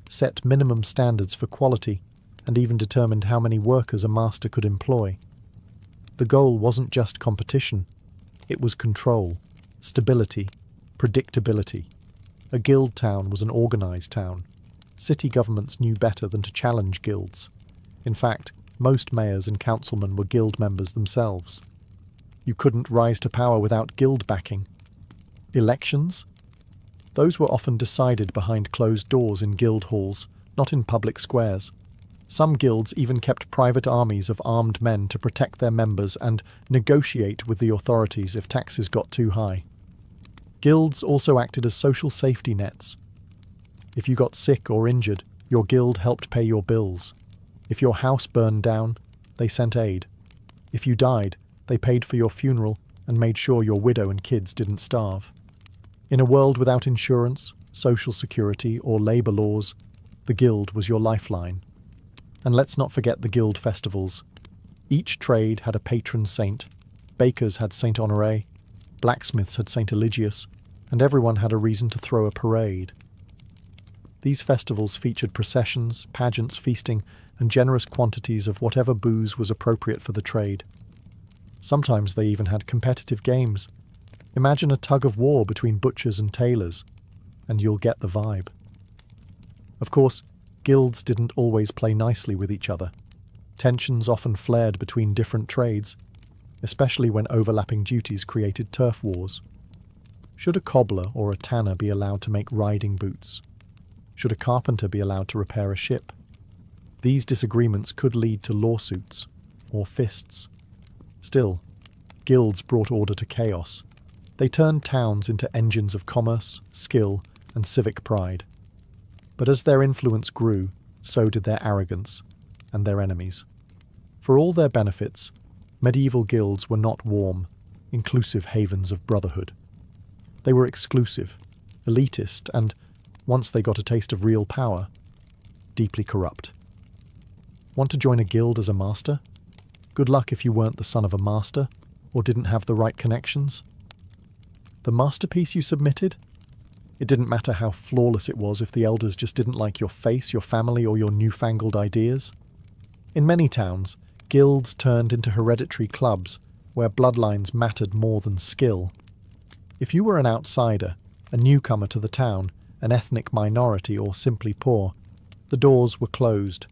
set minimum standards for quality, and even determined how many workers a master could employ. The goal wasn't just competition, it was control, stability, predictability. A guild town was an organised town. City governments knew better than to challenge guilds. In fact, most mayors and councilmen were guild members themselves. You couldn't rise to power without guild backing. Elections? Those were often decided behind closed doors in guild halls, not in public squares. Some guilds even kept private armies of armed men to protect their members and negotiate with the authorities if taxes got too high. Guilds also acted as social safety nets. If you got sick or injured, your guild helped pay your bills. If your house burned down, they sent aid. If you died, they paid for your funeral and made sure your widow and kids didn't starve. In a world without insurance, social security, or labour laws, the guild was your lifeline. And let's not forget the guild festivals. Each trade had a patron saint. Bakers had Saint Honoré, blacksmiths had Saint Eligius, and everyone had a reason to throw a parade. These festivals featured processions, pageants, feasting, and generous quantities of whatever booze was appropriate for the trade. Sometimes they even had competitive games. Imagine a tug of war between butchers and tailors, and you'll get the vibe. Of course, guilds didn't always play nicely with each other. Tensions often flared between different trades, especially when overlapping duties created turf wars. Should a cobbler or a tanner be allowed to make riding boots? Should a carpenter be allowed to repair a ship? These disagreements could lead to lawsuits or fists. Still, guilds brought order to chaos. They turned towns into engines of commerce, skill, and civic pride. But as their influence grew, so did their arrogance and their enemies. For all their benefits, medieval guilds were not warm, inclusive havens of brotherhood. They were exclusive, elitist, and, once they got a taste of real power, deeply corrupt. Want to join a guild as a master? Good luck if you weren't the son of a master, or didn't have the right connections. The masterpiece you submitted? It didn't matter how flawless it was if the elders just didn't like your face, your family, or your newfangled ideas. In many towns, guilds turned into hereditary clubs, where bloodlines mattered more than skill. If you were an outsider, a newcomer to the town, an ethnic minority, or simply poor, the doors were closed,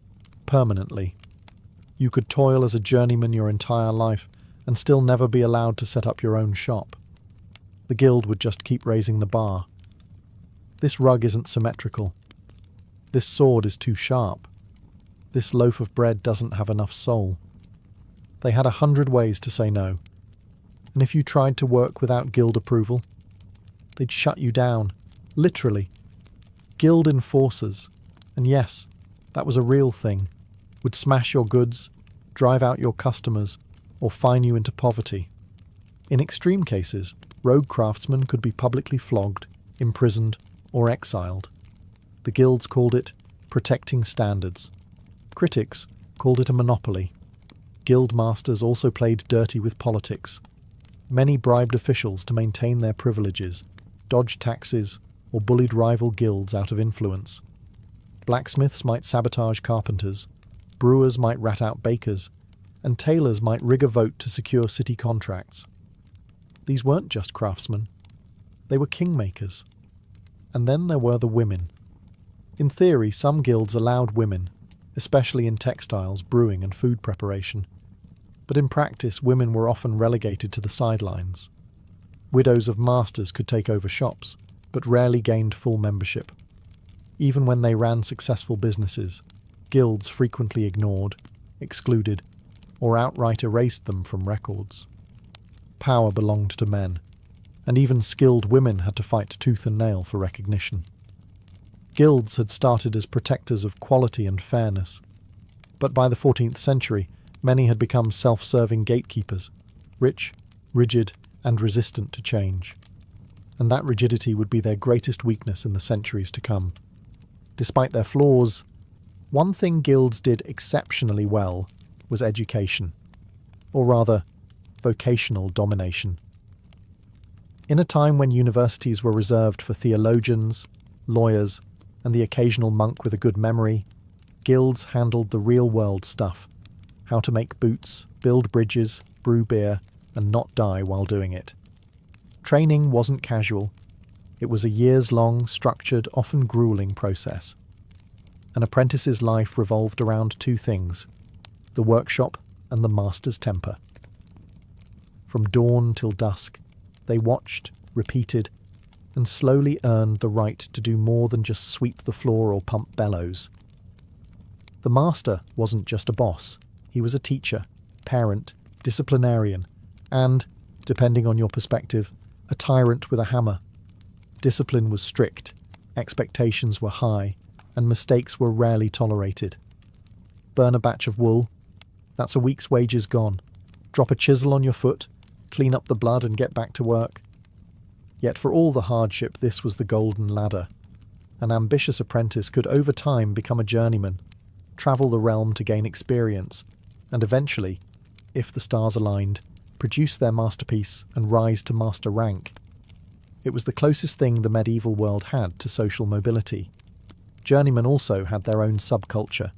permanently. You could toil as a journeyman your entire life, and still never be allowed to set up your own shop. The guild would just keep raising the bar. This rug isn't symmetrical. This sword is too sharp. This loaf of bread doesn't have enough soul. They had 100 ways to say no. And if you tried to work without guild approval, they'd shut you down, literally. Guild enforcers, and yes, that was a real thing, would smash your goods, drive out your customers, or fine you into poverty. In extreme cases, rogue craftsmen could be publicly flogged, imprisoned, or exiled. The guilds called it protecting standards. Critics called it a monopoly. Guild masters also played dirty with politics. Many bribed officials to maintain their privileges, dodged taxes, or bullied rival guilds out of influence. Blacksmiths might sabotage carpenters, brewers might rat out bakers, and tailors might rig a vote to secure city contracts. These weren't just craftsmen. They were kingmakers. And then there were the women. In theory, some guilds allowed women, especially in textiles, brewing, and food preparation. But in practice, women were often relegated to the sidelines. Widows of masters could take over shops, but rarely gained full membership. Even when they ran successful businesses, guilds frequently ignored, excluded, or outright erased them from records. Power belonged to men, and even skilled women had to fight tooth and nail for recognition. Guilds had started as protectors of quality and fairness, but by the 14th century, many had become self-serving gatekeepers, rich, rigid, and resistant to change. And that rigidity would be their greatest weakness in the centuries to come. Despite their flaws, one thing guilds did exceptionally well was education, or rather, vocational domination. In a time when universities were reserved for theologians, lawyers, and the occasional monk with a good memory, guilds handled the real-world stuff: how to make boots, build bridges, brew beer, and not die while doing it. Training wasn't casual. It was a years-long, structured, often grueling process. An apprentice's life revolved around two things: the workshop and the master's temper. From dawn till dusk, they watched, repeated, and slowly earned the right to do more than just sweep the floor or pump bellows. The master wasn't just a boss. He was a teacher, parent, disciplinarian, and, depending on your perspective, a tyrant with a hammer. Discipline was strict, expectations were high, and mistakes were rarely tolerated. Burn a batch of wool? That's a week's wages gone. Drop a chisel on your foot, clean up the blood and get back to work. Yet for all the hardship, this was the golden ladder. An ambitious apprentice could over time become a journeyman, travel the realm to gain experience, and eventually, if the stars aligned, produce their masterpiece and rise to master rank. It was the closest thing the medieval world had to social mobility. Journeymen also had their own subculture.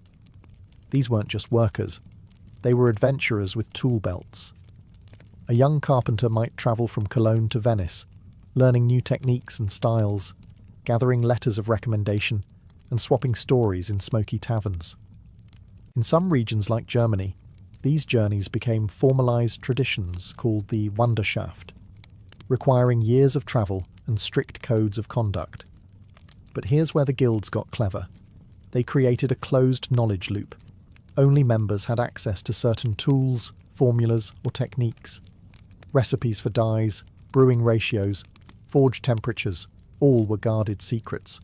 These weren't just workers. They were adventurers with tool belts. A young carpenter might travel from Cologne to Venice, learning new techniques and styles, gathering letters of recommendation, and swapping stories in smoky taverns. In some regions like Germany, these journeys became formalized traditions called the Wanderschaft, requiring years of travel and strict codes of conduct. But here's where the guilds got clever. They created a closed knowledge loop. Only members had access to certain tools, formulas, or techniques. Recipes for dyes, brewing ratios, forge temperatures, all were guarded secrets.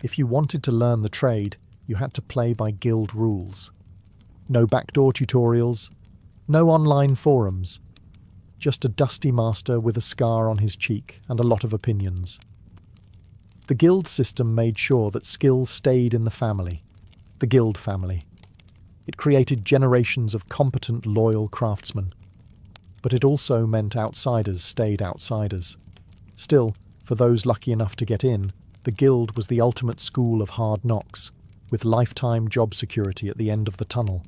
If you wanted to learn the trade, you had to play by guild rules. No backdoor tutorials, no online forums, just a dusty master with a scar on his cheek and a lot of opinions. The guild system made sure that skill stayed in the family, the guild family. It created generations of competent, loyal craftsmen. But it also meant outsiders stayed outsiders. Still, for those lucky enough to get in, the guild was the ultimate school of hard knocks, with lifetime job security at the end of the tunnel.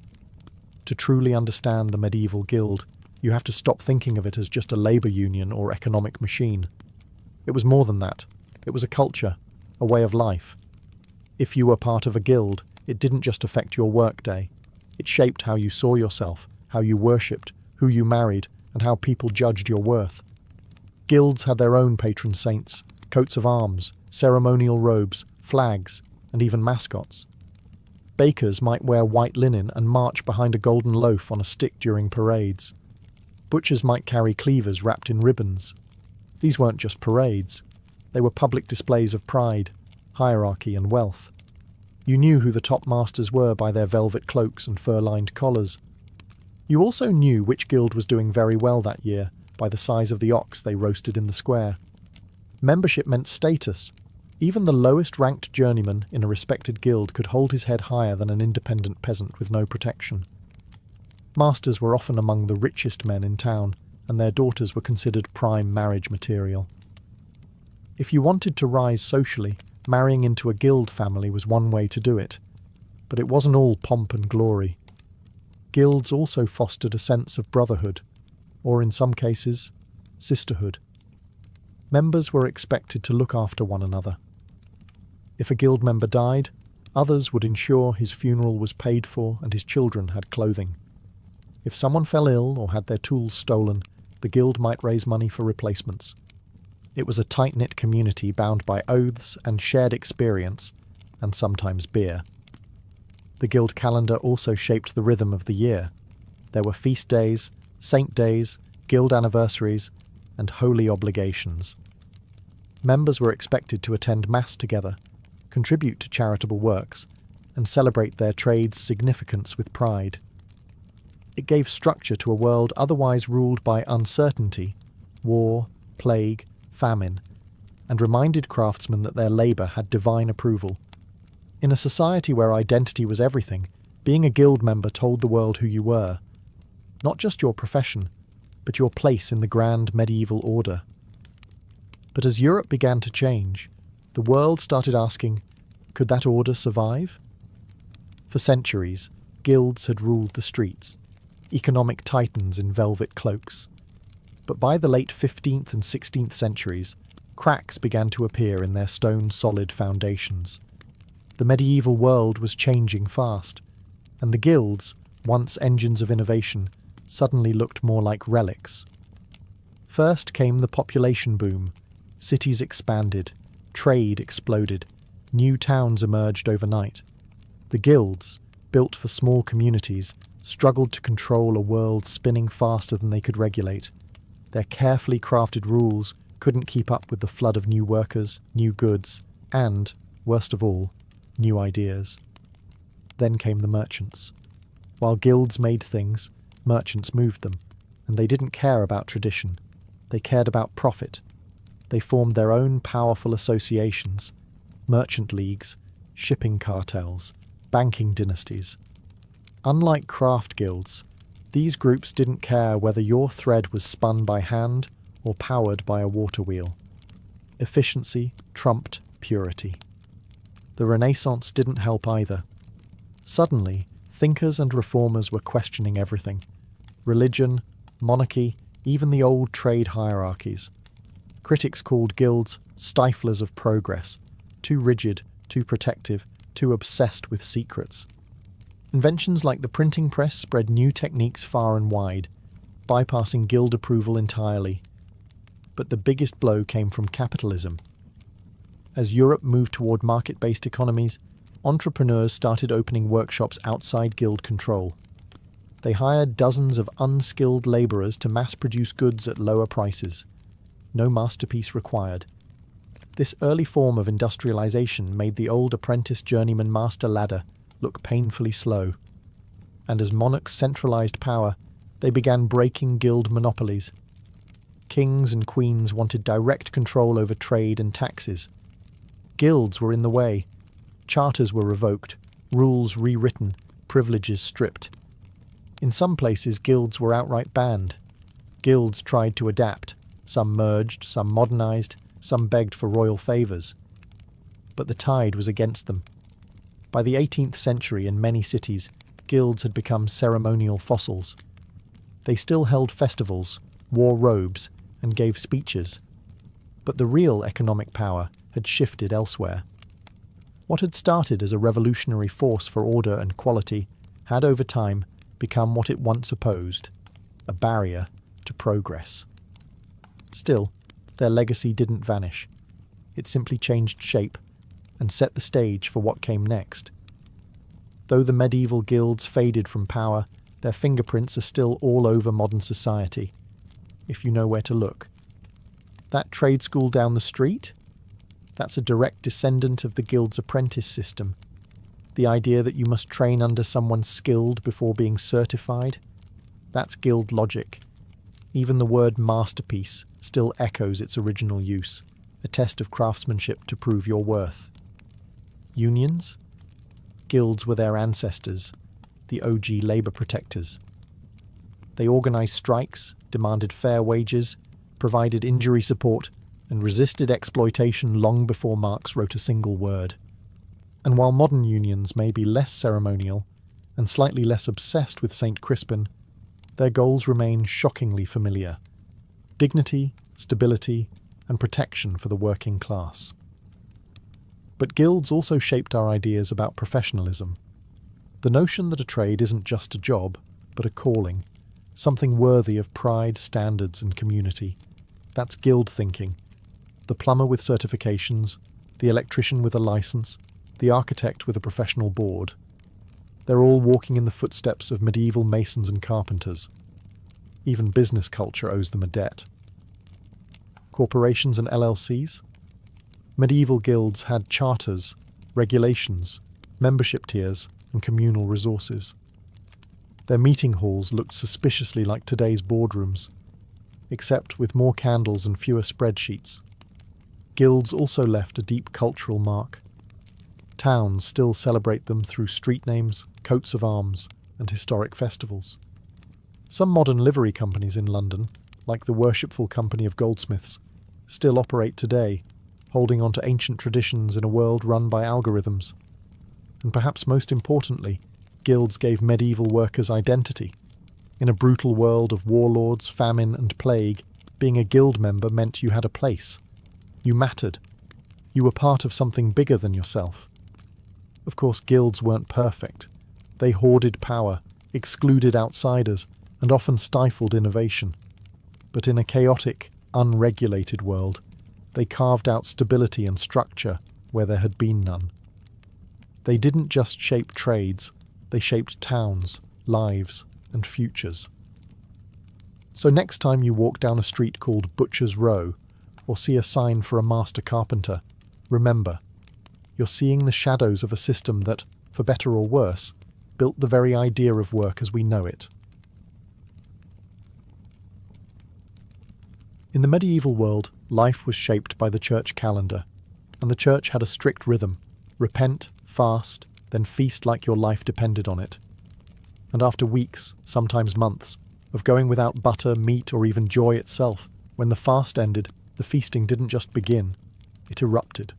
To truly understand the medieval guild, you have to stop thinking of it as just a labour union or economic machine. It was more than that. It was a culture, a way of life. If you were part of a guild, it didn't just affect your workday. It shaped how you saw yourself, how you worshipped, who you married, and how people judged your worth. Guilds had their own patron saints, coats of arms, ceremonial robes, flags, and even mascots. Bakers might wear white linen and march behind a golden loaf on a stick during parades. Butchers might carry cleavers wrapped in ribbons. These weren't just parades. They were public displays of pride, hierarchy, and wealth. You knew who the top masters were by their velvet cloaks and fur-lined collars. You also knew which guild was doing very well that year by the size of the ox they roasted in the square. Membership meant status. Even the lowest ranked journeyman in a respected guild could hold his head higher than an independent peasant with no protection. Masters were often among the richest men in town, and their daughters were considered prime marriage material. If you wanted to rise socially, marrying into a guild family was one way to do it. But it wasn't all pomp and glory. Guilds also fostered a sense of brotherhood, or in some cases, sisterhood. Members were expected to look after one another. If a guild member died, others would ensure his funeral was paid for and his children had clothing. If someone fell ill or had their tools stolen, the guild might raise money for replacements. It was a tight-knit community bound by oaths and shared experience, and sometimes beer. The guild calendar also shaped the rhythm of the year. There were feast days, saint days, guild anniversaries, and holy obligations. Members were expected to attend mass together, contribute to charitable works, and celebrate their trade's significance with pride. It gave structure to a world otherwise ruled by uncertainty, war, plague, famine, and reminded craftsmen that their labour had divine approval. In a society where identity was everything, being a guild member told the world who you were. Not just your profession, but your place in the grand medieval order. But as Europe began to change, the world started asking, could that order survive? For centuries, guilds had ruled the streets, economic titans in velvet cloaks. But by the late 15th and 16th centuries, cracks began to appear in their stone-solid foundations. The medieval world was changing fast, and the guilds, once engines of innovation, suddenly looked more like relics. First came the population boom. Cities expanded, trade exploded, new towns emerged overnight. The guilds, built for small communities, struggled to control a world spinning faster than they could regulate. Their carefully crafted rules couldn't keep up with the flood of new workers, new goods, and, worst of all, new ideas. Then came the merchants. While guilds made things, merchants moved them, and they didn't care about tradition. They cared about profit. They formed their own powerful associations, merchant leagues, shipping cartels, banking dynasties. Unlike craft guilds, these groups didn't care whether your thread was spun by hand or powered by a water wheel. Efficiency trumped purity. The Renaissance didn't help either. Suddenly, thinkers and reformers were questioning everything: religion, monarchy, even the old trade hierarchies. Critics called guilds stiflers of progress, too rigid, too protective, too obsessed with secrets. Inventions like the printing press spread new techniques far and wide, bypassing guild approval entirely. But the biggest blow came from capitalism. As Europe moved toward market-based economies, entrepreneurs started opening workshops outside guild control. They hired dozens of unskilled labourers to mass-produce goods at lower prices. No masterpiece required. This early form of industrialization made the old apprentice-journeyman-master ladder look painfully slow. And as monarchs centralized power, they began breaking guild monopolies. Kings and queens wanted direct control over trade and taxes. Guilds were in the way. Charters were revoked, rules rewritten, privileges stripped. In some places, guilds were outright banned. Guilds tried to adapt. Some merged, some modernized, some begged for royal favours. But the tide was against them. By the 18th century, in many cities, guilds had become ceremonial fossils. They still held festivals, wore robes, and gave speeches. But the real economic power had shifted elsewhere. What had started as a revolutionary force for order and quality had over time become what it once opposed, a barrier to progress. Still, their legacy didn't vanish. It simply changed shape and set the stage for what came next. Though the medieval guilds faded from power, their fingerprints are still all over modern society, if you know where to look. That trade school down the street? That's a direct descendant of the guild's apprentice system. The idea that you must train under someone skilled before being certified. That's guild logic. Even the word masterpiece still echoes its original use, a test of craftsmanship to prove your worth. Unions? Guilds were their ancestors, the OG labour protectors. They organised strikes, demanded fair wages, provided injury support, and resisted exploitation long before Marx wrote a single word. And while modern unions may be less ceremonial and slightly less obsessed with St. Crispin, their goals remain shockingly familiar: dignity, stability, and protection for the working class. But guilds also shaped our ideas about professionalism. The notion that a trade isn't just a job, but a calling, something worthy of pride, standards, and community. That's guild thinking. The plumber with certifications, the electrician with a license, the architect with a professional board. They're all walking in the footsteps of medieval masons and carpenters. Even business culture owes them a debt. Corporations and LLCs? Medieval guilds had charters, regulations, membership tiers, and communal resources. Their meeting halls looked suspiciously like today's boardrooms, except with more candles and fewer spreadsheets. Guilds also left a deep cultural mark. Towns still celebrate them through street names, coats of arms, and historic festivals. Some modern livery companies in London, like the Worshipful Company of Goldsmiths, still operate today, holding on to ancient traditions in a world run by algorithms. And perhaps most importantly, guilds gave medieval workers identity. In a brutal world of warlords, famine, and plague, being a guild member meant you had a place. You mattered. You were part of something bigger than yourself. Of course, guilds weren't perfect. They hoarded power, excluded outsiders, and often stifled innovation. But in a chaotic, unregulated world, they carved out stability and structure where there had been none. They didn't just shape trades, they shaped towns, lives, and futures. So next time you walk down a street called Butcher's Row, or see a sign for a master carpenter, remember, you're seeing the shadows of a system that, for better or worse, built the very idea of work as we know it. In the medieval world, life was shaped by the church calendar, and the church had a strict rhythm: repent, fast, then feast like your life depended on it. And after weeks, sometimes months, of going without butter, meat, or even joy itself, when the fast ended, the feasting didn't just begin, it erupted.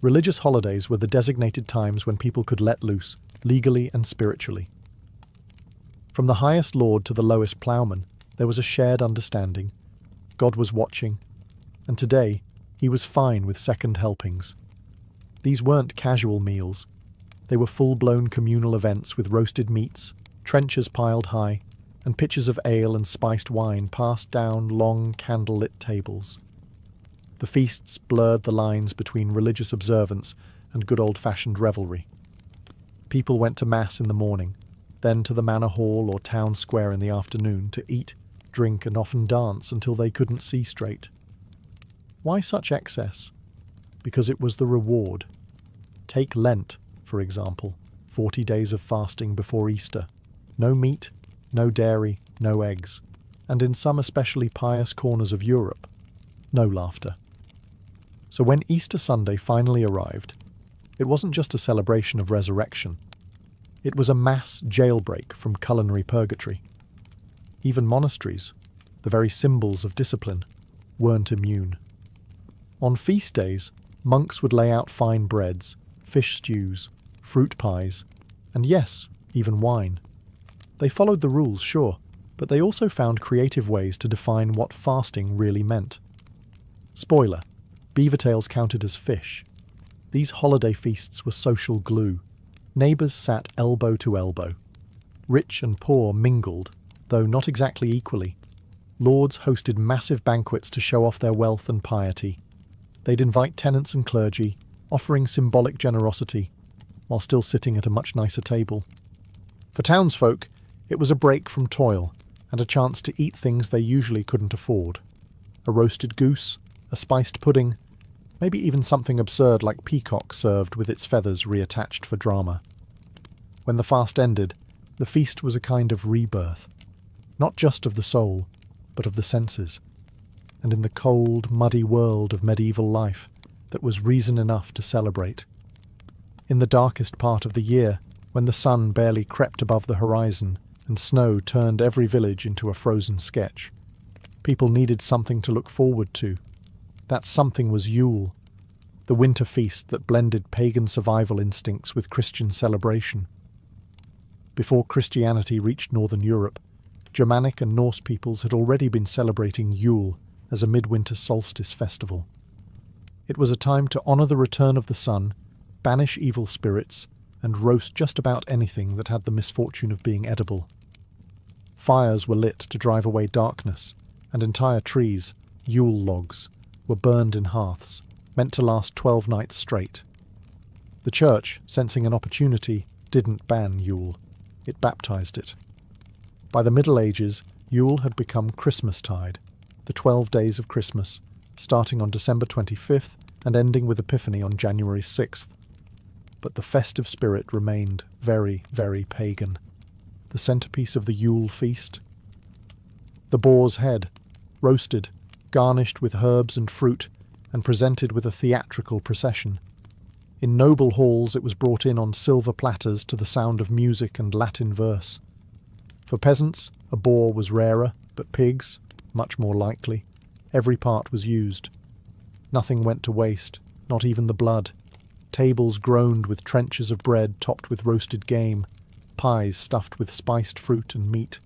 Religious holidays were the designated times when people could let loose, legally and spiritually. From the highest lord to the lowest ploughman, there was a shared understanding. God was watching, and today he was fine with second helpings. These weren't casual meals. They were full-blown communal events with roasted meats, trenchers piled high, and pitchers of ale and spiced wine passed down long candle-lit tables. The feasts blurred the lines between religious observance and good old-fashioned revelry. People went to Mass in the morning, then to the manor hall or town square in the afternoon to eat, drink, and often dance until they couldn't see straight. Why such excess? Because it was the reward. Take Lent, for example, 40 days of fasting before Easter. No meat, no dairy, no eggs, and in some especially pious corners of Europe, no laughter. So when Easter Sunday finally arrived, it wasn't just a celebration of resurrection. It was a mass jailbreak from culinary purgatory. Even monasteries, the very symbols of discipline, weren't immune. On feast days, monks would lay out fine breads, fish stews, fruit pies, and yes, even wine. They followed the rules, sure, but they also found creative ways to define what fasting really meant. Spoiler, beaver tails counted as fish. These holiday feasts were social glue. Neighbours sat elbow to elbow. Rich and poor mingled, though not exactly equally. Lords hosted massive banquets to show off their wealth and piety. They'd invite tenants and clergy, offering symbolic generosity, while still sitting at a much nicer table. For townsfolk, it was a break from toil and a chance to eat things they usually couldn't afford. A roasted goose, a spiced pudding, maybe even something absurd like peacock served with its feathers reattached for drama. When the fast ended, The feast was a kind of rebirth, not just of the soul, but of the senses, and in the cold, muddy world of medieval life, that was reason enough to celebrate. In the darkest part of the year, when the sun barely crept above the horizon and snow turned every village into a frozen sketch, people needed something to look forward to. That something was Yule, the winter feast that blended pagan survival instincts with Christian celebration. Before Christianity reached northern Europe, Germanic and Norse peoples had already been celebrating Yule as a midwinter solstice festival. It was a time to honour the return of the sun, banish evil spirits, and roast just about anything that had the misfortune of being edible. Fires were lit to drive away darkness, and entire trees, Yule logs, were burned in hearths, meant to last 12 nights straight. The church, sensing an opportunity, didn't ban Yule. It baptized it. By the Middle Ages, Yule had become Christmastide, the 12 days of Christmas, starting on December 25th and ending with Epiphany on January 6th. But the festive spirit remained very, very pagan. The centrepiece of the Yule feast? The boar's head, roasted, garnished with herbs and fruit, and presented with a theatrical procession. In noble halls it was brought in on silver platters to the sound of music and Latin verse. For peasants, a boar was rarer, but pigs, much more likely. Every part was used. Nothing went to waste, not even the blood. Tables groaned with trenchers of bread topped with roasted game, pies stuffed with spiced fruit and meat,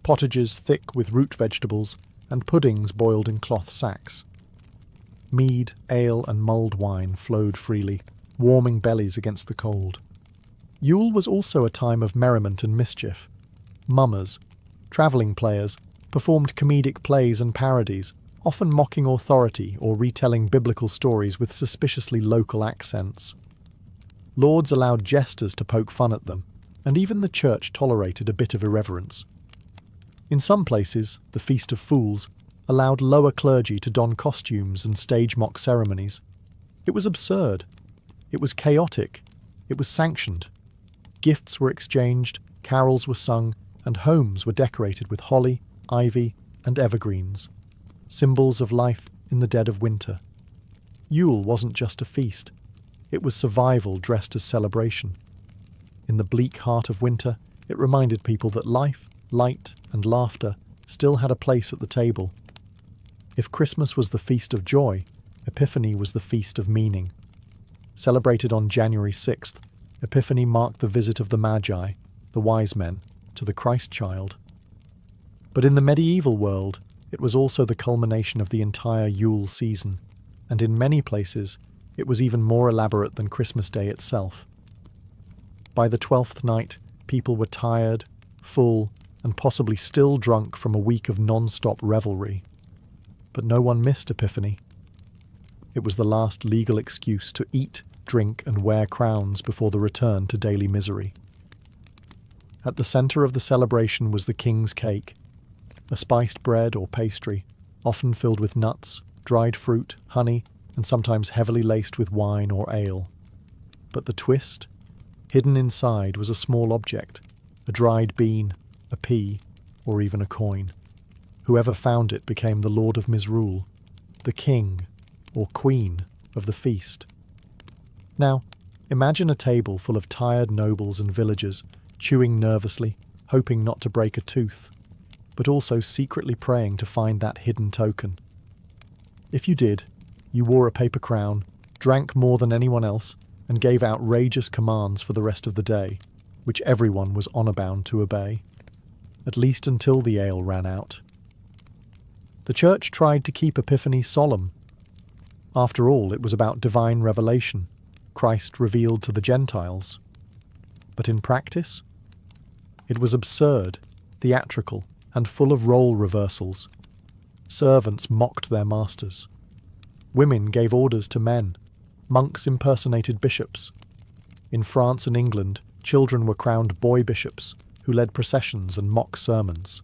pottages thick with root vegetables, and puddings boiled in cloth sacks. Mead, ale, and mulled wine flowed freely, warming bellies against the cold. Yule was also a time of merriment and mischief. Mummers, travelling players, performed comedic plays and parodies, often mocking authority or retelling biblical stories with suspiciously local accents. Lords allowed jesters to poke fun at them, and even the church tolerated a bit of irreverence. In some places, the Feast of Fools allowed lower clergy to don costumes and stage mock ceremonies. It was absurd. It was chaotic. It was sanctioned. Gifts were exchanged, carols were sung, and homes were decorated with holly, ivy, and evergreens, symbols of life in the dead of winter. Yule wasn't just a feast. It was survival dressed as celebration. In the bleak heart of winter, it reminded people that life, light, and laughter still had a place at the table. If Christmas was the feast of joy, Epiphany was the feast of meaning. Celebrated on January 6th, Epiphany marked the visit of the Magi, the wise men, to the Christ child. But in the medieval world, it was also the culmination of the entire Yule season, and in many places, it was even more elaborate than Christmas Day itself. By the 12th night, people were tired, full, and possibly still drunk from a week of non-stop revelry. But no one missed Epiphany. It was the last legal excuse to eat, drink, and wear crowns before the return to daily misery. At the centre of the celebration was the king's cake, a spiced bread or pastry, often filled with nuts, dried fruit, honey, and sometimes heavily laced with wine or ale. But the twist? Hidden inside was a small object, a dried bean, a pea, or even a coin. Whoever found it became the Lord of Misrule, the king, or queen, of the feast. Now, imagine a table full of tired nobles and villagers, chewing nervously, hoping not to break a tooth, but also secretly praying to find that hidden token. If you did, you wore a paper crown, drank more than anyone else, and gave outrageous commands for the rest of the day, which everyone was honour-bound to obey, at least until the ale ran out. The church tried to keep Epiphany solemn. After all, it was about divine revelation, Christ revealed to the Gentiles. But in practice, it was absurd, theatrical, and full of role reversals. Servants mocked their masters. Women gave orders to men. Monks impersonated bishops. In France and England, children were crowned boy bishops, who led processions and mock sermons.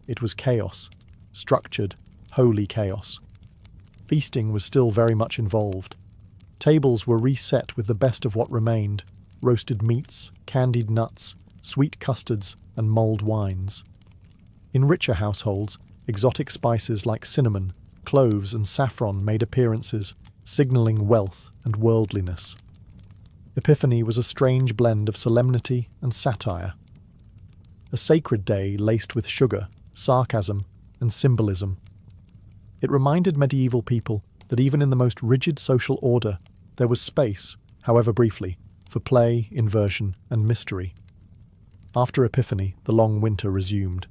It was chaos, structured, holy chaos. Feasting was still very much involved. Tables were reset with the best of what remained: roasted meats, candied nuts, sweet custards, and mulled wines. In richer households, exotic spices like cinnamon, cloves, and saffron made appearances, signalling wealth and worldliness. Epiphany was a strange blend of solemnity and satire. A sacred day laced with sugar, sarcasm, and symbolism. It reminded medieval people that even in the most rigid social order, there was space, however briefly, for play, inversion, and mystery. After Epiphany, the long winter resumed.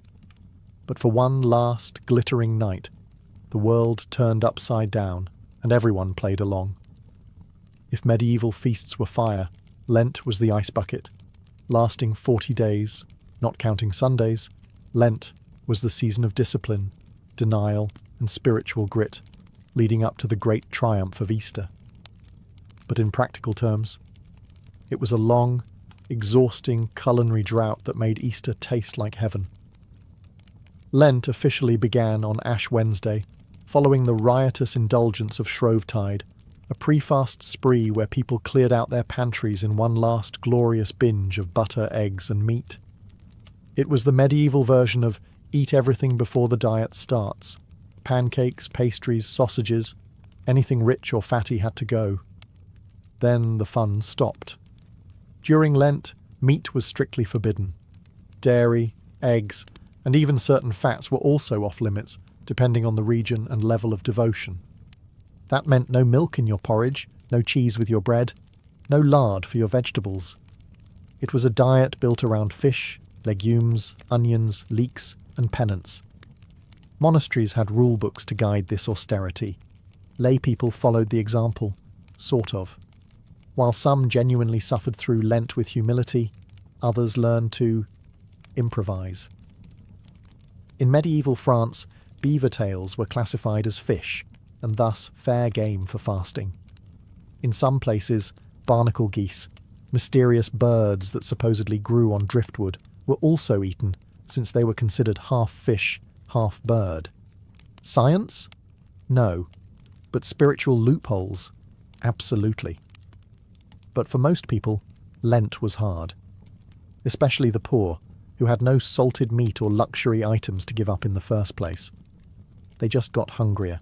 But for one last, glittering night, the world turned upside down, and everyone played along. If medieval feasts were fire, Lent was the ice bucket. Lasting 40 days, not counting Sundays, Lent was the season of discipline, denial, and spiritual grit, leading up to the great triumph of Easter. But in practical terms, it was a long, exhausting culinary drought that made Easter taste like heaven. Lent officially began on Ash Wednesday, following the riotous indulgence of Shrovetide, a pre-fast spree where people cleared out their pantries in one last glorious binge of butter, eggs, and meat. It was the medieval version of eat everything before the diet starts. Pancakes, pastries, sausages, anything rich or fatty had to go. Then the fun stopped. During Lent, meat was strictly forbidden. Dairy, eggs, and even certain fats were also off limits, depending on the region and level of devotion. That meant no milk in your porridge, no cheese with your bread, no lard for your vegetables. It was a diet built around fish, legumes, onions, leeks, and penance. Monasteries had rule books to guide this austerity. Lay people followed the example, sort of. While some genuinely suffered through Lent with humility, others learned to improvise. In medieval France, beaver tails were classified as fish, and thus fair game for fasting. In some places, barnacle geese, mysterious birds that supposedly grew on driftwood, were also eaten, since they were considered half fish, half bird. Science? No. But spiritual loopholes? Absolutely. But for most people, Lent was hard. Especially the poor, who had no salted meat or luxury items to give up in the first place. They just got hungrier.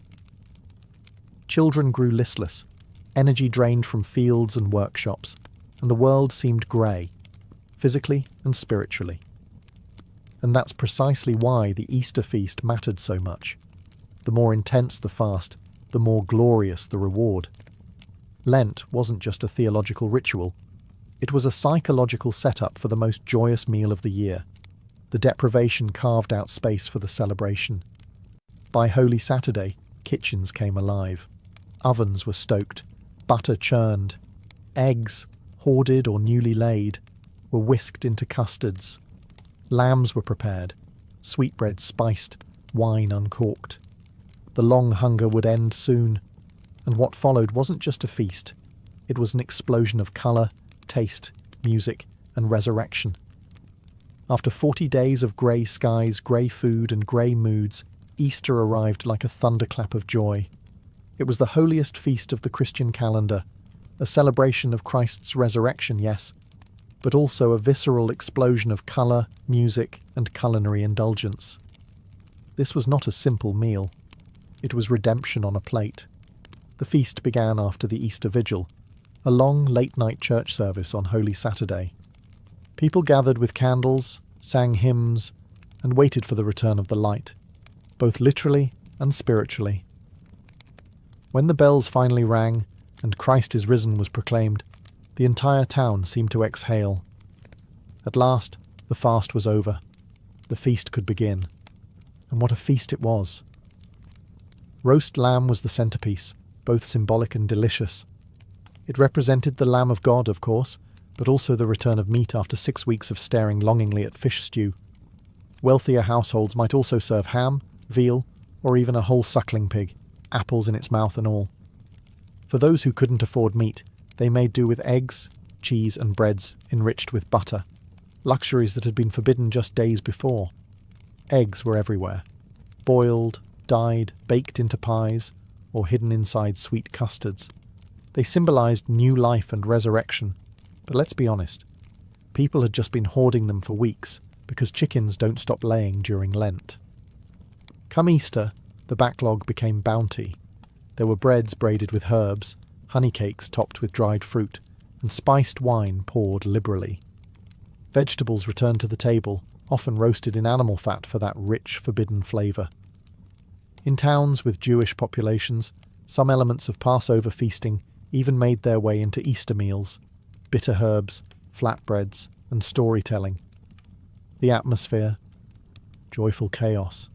Children grew listless, energy drained from fields and workshops, and the world seemed grey, physically and spiritually. And that's precisely why the Easter feast mattered so much. The more intense the fast, the more glorious the reward. Lent wasn't just a theological ritual. It was a psychological setup for the most joyous meal of the year. The deprivation carved out space for the celebration. By Holy Saturday, kitchens came alive. Ovens were stoked, butter churned, eggs, hoarded or newly laid, were whisked into custards. Lambs were prepared, sweetbread spiced, wine uncorked. The long hunger would end soon, and what followed wasn't just a feast. It was an explosion of colour, taste, music, and resurrection. After 40 days of grey skies, grey food, and grey moods, Easter arrived like a thunderclap of joy. It was the holiest feast of the Christian calendar, a celebration of Christ's resurrection, yes, but also a visceral explosion of colour, music, and culinary indulgence. This was not a simple meal. It was redemption on a plate. The feast began after the Easter Vigil, a long late-night church service on Holy Saturday. People gathered with candles, sang hymns, and waited for the return of the light, both literally and spiritually. When the bells finally rang, and Christ is risen was proclaimed, the entire town seemed to exhale. At last, the fast was over. The feast could begin. And what a feast it was. Roast lamb was the centrepiece, both symbolic and delicious. It represented the Lamb of God, of course, but also the return of meat after 6 weeks of staring longingly at fish stew. Wealthier households might also serve ham, veal, or even a whole suckling pig, apples in its mouth and all. For those who couldn't afford meat, they made do with eggs, cheese, and breads enriched with butter, luxuries that had been forbidden just days before. Eggs were everywhere, boiled, dyed, baked into pies, or hidden inside sweet custards. They symbolised new life and resurrection, but let's be honest, People had just been hoarding them for weeks because chickens don't stop laying during Lent. Come Easter, the backlog became bounty. There were breads braided with herbs, honey cakes topped with dried fruit, and spiced wine poured liberally. Vegetables returned to the table, often roasted in animal fat for that rich, forbidden flavour. In towns with Jewish populations, some elements of Passover feasting even made their way into Easter meals, bitter herbs, flatbreads, and storytelling. The atmosphere, joyful chaos.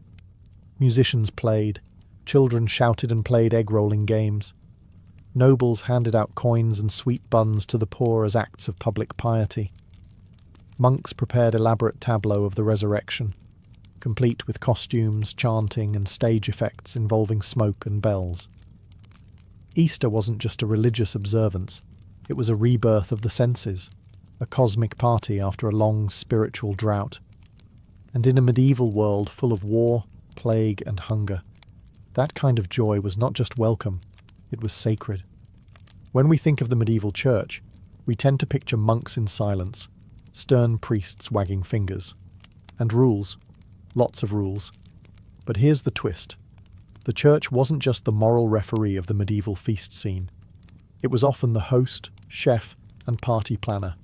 Musicians played, children shouted and played egg-rolling games. Nobles handed out coins and sweet buns to the poor as acts of public piety. Monks prepared elaborate tableaux of the resurrection, complete with costumes, chanting, and stage effects involving smoke and bells. Easter wasn't just a religious observance, it was a rebirth of the senses, a cosmic party after a long spiritual drought. And in a medieval world full of war, plague, and hunger, that kind of joy was not just welcome, it was sacred. When we think of the medieval church, we tend to picture monks in silence, stern priests wagging fingers, and rules, lots of rules. But here's the twist. The church wasn't just the moral referee of the medieval feast scene. It was often the host, chef, and party planner.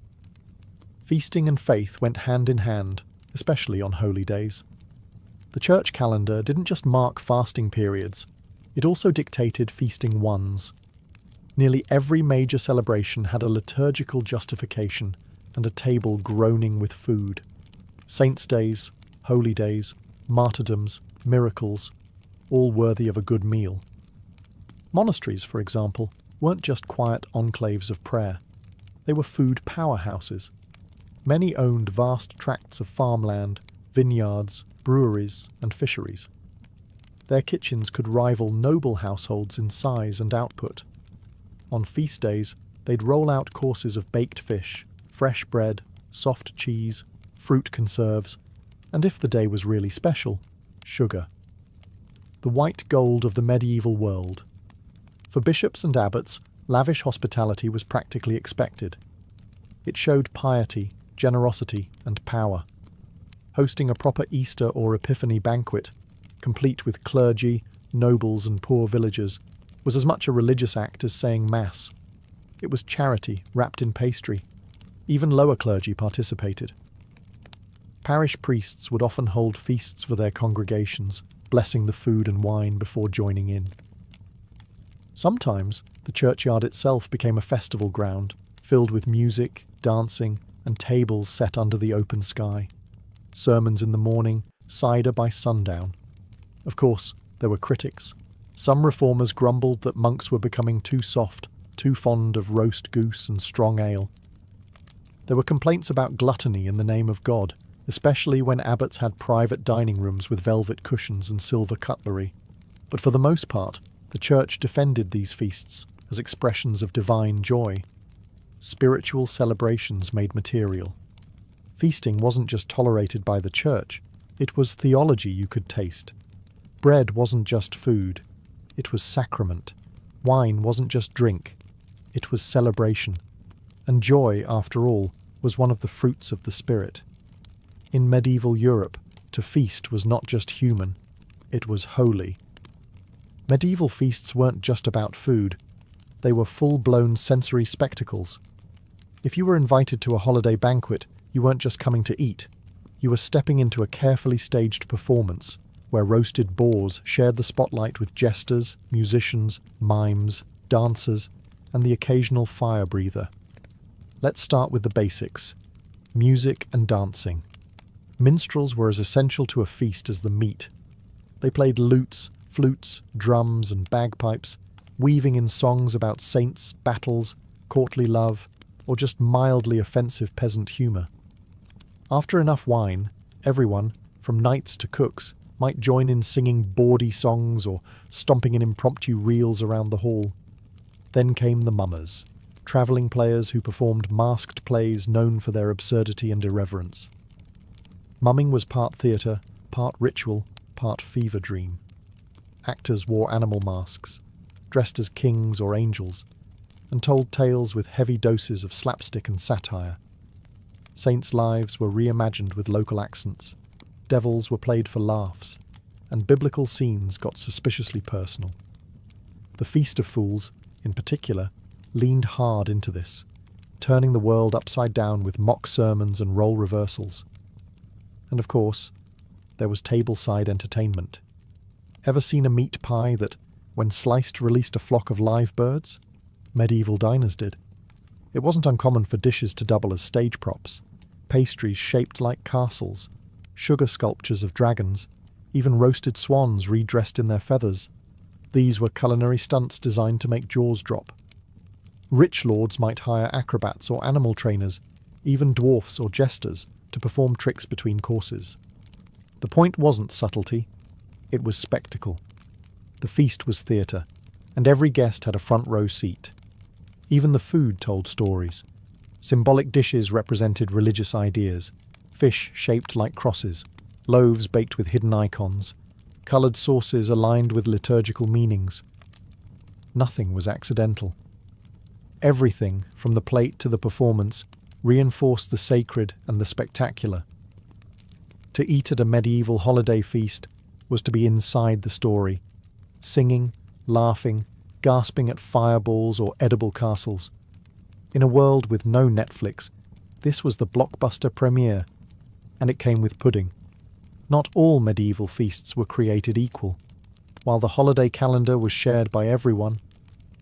Feasting and faith went hand in hand, especially on holy days. The church calendar didn't just mark fasting periods, it also dictated feasting ones. Nearly every major celebration had a liturgical justification and a table groaning with food. Saints' days, holy days, martyrdoms, miracles, all worthy of a good meal. Monasteries, for example, weren't just quiet enclaves of prayer. They were food powerhouses. Many owned vast tracts of farmland, vineyards, breweries, and fisheries. Their kitchens could rival noble households in size and output. On feast days, they'd roll out courses of baked fish, fresh bread, soft cheese, fruit conserves, and if the day was really special, sugar. The white gold of the medieval world. For bishops and abbots, lavish hospitality was practically expected. It showed piety, generosity, and power. Hosting a proper Easter or Epiphany banquet, complete with clergy, nobles, and poor villagers, was as much a religious act as saying Mass. It was charity wrapped in pastry. Even lower clergy participated. Parish priests would often hold feasts for their congregations, blessing the food and wine before joining in. Sometimes the churchyard itself became a festival ground, filled with music, dancing, and tables set under the open sky. Sermons in the morning, cider by sundown. Of course, there were critics. Some reformers grumbled that monks were becoming too soft, too fond of roast goose and strong ale. There were complaints about gluttony in the name of God, especially when abbots had private dining rooms with velvet cushions and silver cutlery. But for the most part, the church defended these feasts as expressions of divine joy. Spiritual celebrations made material. Feasting wasn't just tolerated by the church, it was theology you could taste. Bread wasn't just food, it was sacrament. Wine wasn't just drink, it was celebration. And joy, after all, was one of the fruits of the spirit. In medieval Europe, to feast was not just human, it was holy. Medieval feasts weren't just about food, they were full-blown sensory spectacles. If you were invited to a holiday banquet, you weren't just coming to eat, you were stepping into a carefully staged performance, where roasted boars shared the spotlight with jesters, musicians, mimes, dancers, and the occasional fire breather. Let's start with the basics. Music and dancing. Minstrels were as essential to a feast as the meat. They played lutes, flutes, drums, and bagpipes, weaving in songs about saints, battles, courtly love, or just mildly offensive peasant humour. After enough wine, everyone, from knights to cooks, might join in singing bawdy songs or stomping in impromptu reels around the hall. Then came the mummers, travelling players who performed masked plays known for their absurdity and irreverence. Mumming was part theatre, part ritual, part fever dream. Actors wore animal masks, dressed as kings or angels, and told tales with heavy doses of slapstick and satire. Saints' lives were reimagined with local accents, devils were played for laughs, and biblical scenes got suspiciously personal. The Feast of Fools, in particular, leaned hard into this, turning the world upside down with mock sermons and role reversals. And of course, there was tableside entertainment. Ever seen a meat pie that, when sliced, released a flock of live birds? Medieval diners did. It wasn't uncommon for dishes to double as stage props, pastries shaped like castles, sugar sculptures of dragons, even roasted swans redressed in their feathers. These were culinary stunts designed to make jaws drop. Rich lords might hire acrobats or animal trainers, even dwarfs or jesters, to perform tricks between courses. The point wasn't subtlety, it was spectacle. The feast was theatre, and every guest had a front row seat. Even the food told stories. Symbolic dishes represented religious ideas, fish shaped like crosses, loaves baked with hidden icons, coloured sauces aligned with liturgical meanings. Nothing was accidental. Everything, from the plate to the performance, reinforced the sacred and the spectacular. To eat at a medieval holiday feast was to be inside the story, singing, laughing, gasping at fireballs or edible castles. In a world with no Netflix, this was the blockbuster premiere, and it came with pudding. Not all medieval feasts were created equal. While the holiday calendar was shared by everyone,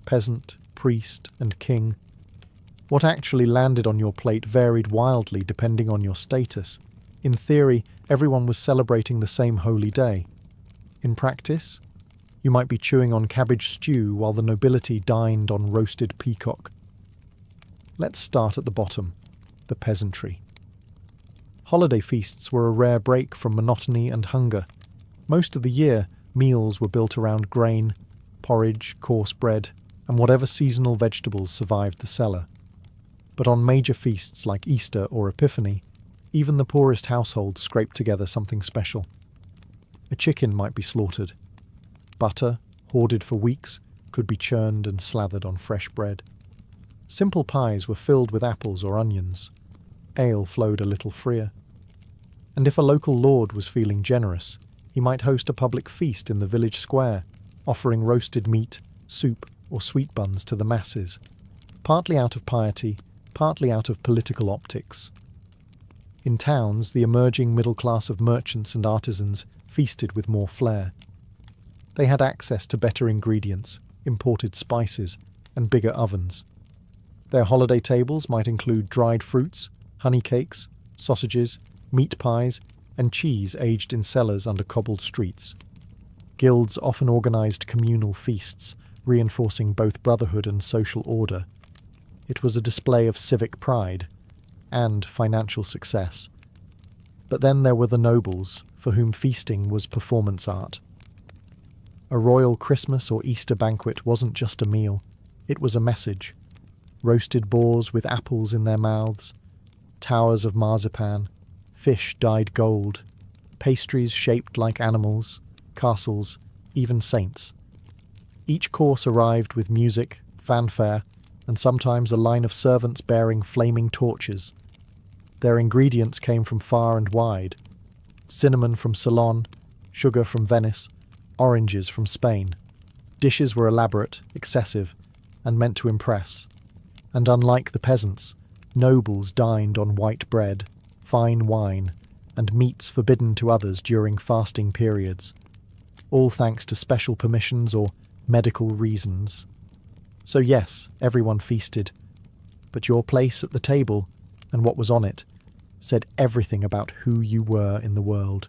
peasant, priest, and king, what actually landed on your plate varied wildly depending on your status. In theory, everyone was celebrating the same holy day. In practice, you might be chewing on cabbage stew while the nobility dined on roasted peacock. Let's start at the bottom, the peasantry. Holiday feasts were a rare break from monotony and hunger. Most of the year, meals were built around grain, porridge, coarse bread, and whatever seasonal vegetables survived the cellar. But on major feasts like Easter or Epiphany, even the poorest households scraped together something special. A chicken might be slaughtered. Butter, hoarded for weeks, could be churned and slathered on fresh bread. Simple pies were filled with apples or onions. Ale flowed a little freer. And if a local lord was feeling generous, he might host a public feast in the village square, offering roasted meat, soup, or sweet buns to the masses, partly out of piety, partly out of political optics. In towns, the emerging middle class of merchants and artisans feasted with more flair. They had access to better ingredients, imported spices, and bigger ovens. Their holiday tables might include dried fruits, honey cakes, sausages, meat pies, and cheese aged in cellars under cobbled streets. Guilds often organised communal feasts, reinforcing both brotherhood and social order. It was a display of civic pride and financial success. But then there were the nobles, for whom feasting was performance art. A royal Christmas or Easter banquet wasn't just a meal, it was a message. Roasted boars with apples in their mouths, towers of marzipan, fish dyed gold, pastries shaped like animals, castles, even saints. Each course arrived with music, fanfare, and sometimes a line of servants bearing flaming torches. Their ingredients came from far and wide: cinnamon from Ceylon, sugar from Venice, oranges from Spain. Dishes were elaborate, excessive, and meant to impress. And unlike the peasants, nobles dined on white bread, fine wine, and meats forbidden to others during fasting periods, all thanks to special permissions or medical reasons. So yes, everyone feasted, but your place at the table, and what was on it, said everything about who you were in the world.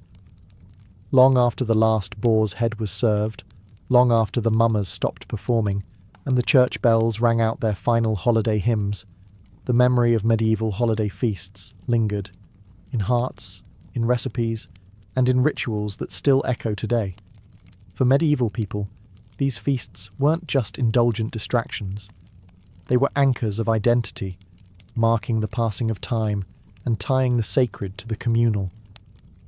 Long after the last boar's head was served, long after the mummers stopped performing, and the church bells rang out their final holiday hymns, the memory of medieval holiday feasts lingered, in hearts, in recipes, and in rituals that still echo today. For medieval people, these feasts weren't just indulgent distractions. They were anchors of identity, marking the passing of time and tying the sacred to the communal.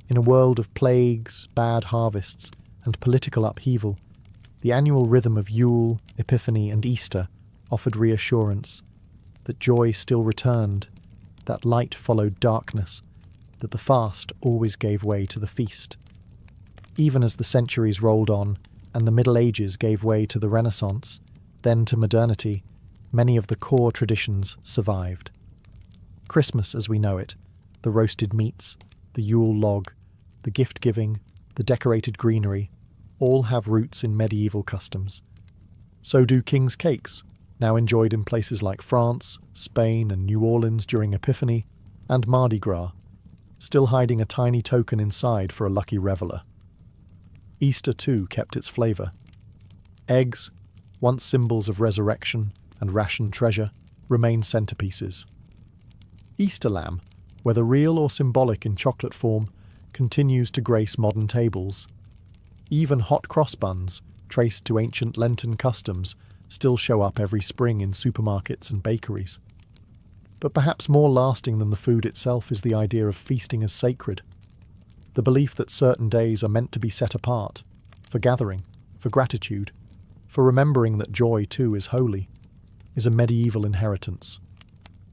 In a world of plagues, bad harvests, and political upheaval, the annual rhythm of Yule, Epiphany, and Easter offered reassurance that joy still returned, that light followed darkness, that the fast always gave way to the feast. Even as the centuries rolled on and the Middle Ages gave way to the Renaissance, then to modernity, many of the core traditions survived. Christmas as we know it, the roasted meats, the Yule log, the gift-giving, the decorated greenery, all have roots in medieval customs. So do king's cakes, now enjoyed in places like France, Spain and New Orleans during Epiphany, and Mardi Gras, still hiding a tiny token inside for a lucky reveller. Easter too kept its flavour. Eggs, once symbols of resurrection and rationed treasure, remain centerpieces. Easter lamb, whether real or symbolic in chocolate form, continues to grace modern tables. Even hot cross buns, traced to ancient Lenten customs, still show up every spring in supermarkets and bakeries. But perhaps more lasting than the food itself is the idea of feasting as sacred. The belief that certain days are meant to be set apart, for gathering, for gratitude, for remembering that joy too is holy, is a medieval inheritance.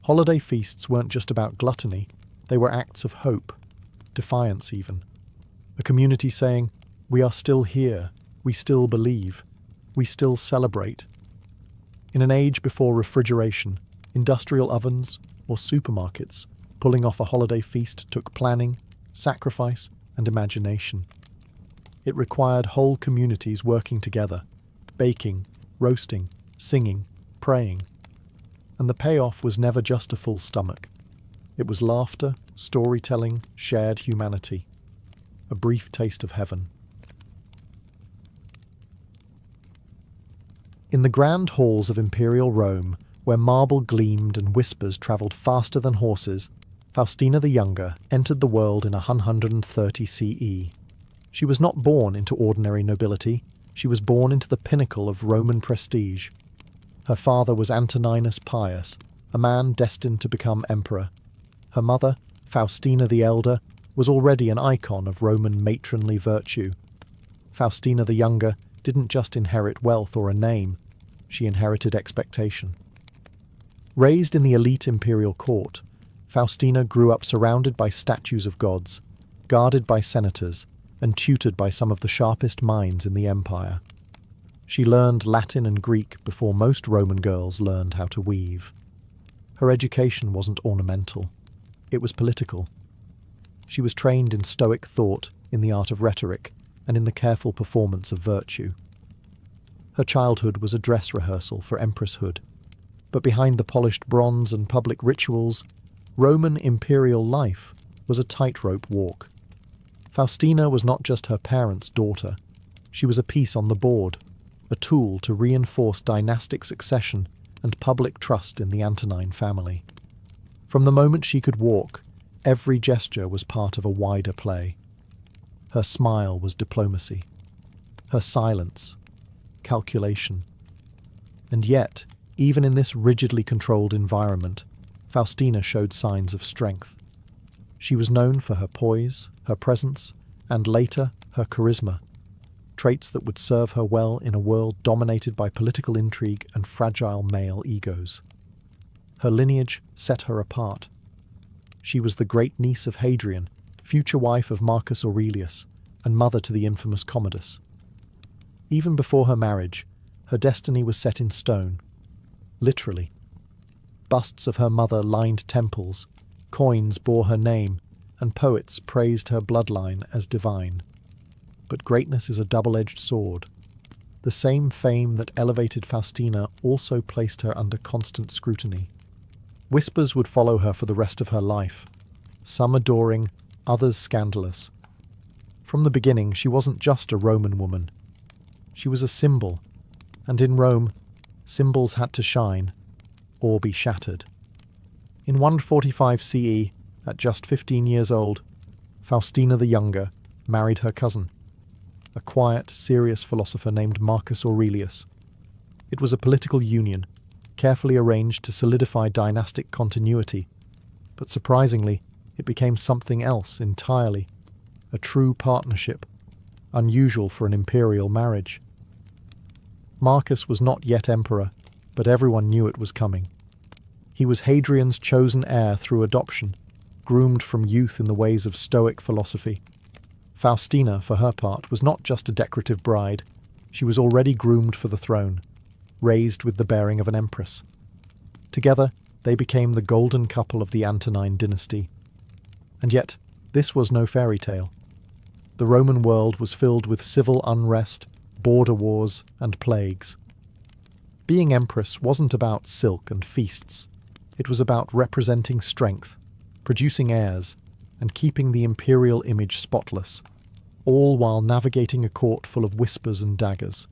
Holiday feasts weren't just about gluttony, they were acts of hope, defiance even. A community saying, "We are still here, we still believe, we still celebrate." In an age before refrigeration, industrial ovens, or supermarkets, pulling off a holiday feast took planning, sacrifice, and imagination. It required whole communities working together, baking, roasting, singing, praying. And the payoff was never just a full stomach. It was laughter, storytelling, shared humanity. A brief taste of heaven. In the grand halls of imperial Rome, where marble gleamed and whispers travelled faster than horses, Faustina the Younger entered the world in 130 CE. She was not born into ordinary nobility, she was born into the pinnacle of Roman prestige. Her father was Antoninus Pius, a man destined to become emperor. Her mother, Faustina the Elder, was already an icon of Roman matronly virtue. Faustina the Younger didn't just inherit wealth or a name, she inherited expectation. Raised in the elite imperial court, Faustina grew up surrounded by statues of gods, guarded by senators, and tutored by some of the sharpest minds in the empire. She learned Latin and Greek before most Roman girls learned how to weave. Her education wasn't ornamental, it was political. She was trained in Stoic thought, in the art of rhetoric, and in the careful performance of virtue. Her childhood was a dress rehearsal for empresshood, but behind the polished bronze and public rituals, Roman imperial life was a tightrope walk. Faustina was not just her parents' daughter, she was a piece on the board, a tool to reinforce dynastic succession and public trust in the Antonine family. From the moment she could walk, every gesture was part of a wider play. Her smile was diplomacy, her silence, calculation. And yet, even in this rigidly controlled environment, Faustina showed signs of strength. She was known for her poise, her presence, and later, her charisma, traits that would serve her well in a world dominated by political intrigue and fragile male egos. Her lineage set her apart. She was the great-niece of Hadrian, future wife of Marcus Aurelius, and mother to the infamous Commodus. Even before her marriage, her destiny was set in stone, literally. Busts of her mother lined temples, coins bore her name, and poets praised her bloodline as divine. But greatness is a double-edged sword. The same fame that elevated Faustina also placed her under constant scrutiny. Whispers would follow her for the rest of her life, some adoring, others scandalous. From the beginning, she wasn't just a Roman woman. She was a symbol, and in Rome, symbols had to shine, or be shattered. In 145 CE, at just 15 years old, Faustina the Younger married her cousin, a quiet, serious philosopher named Marcus Aurelius. It was a political union, carefully arranged to solidify dynastic continuity, but surprisingly, it became something else entirely, a true partnership, unusual for an imperial marriage. Marcus was not yet emperor, but everyone knew it was coming. He was Hadrian's chosen heir through adoption, groomed from youth in the ways of Stoic philosophy. Faustina, for her part, was not just a decorative bride. She was already groomed for the throne, raised with the bearing of an empress. Together, they became the golden couple of the Antonine dynasty. And yet, this was no fairy tale. The Roman world was filled with civil unrest, border wars, and plagues. Being empress wasn't about silk and feasts. It was about representing strength, producing heirs, and keeping the imperial image spotless, all while navigating a court full of whispers and daggers.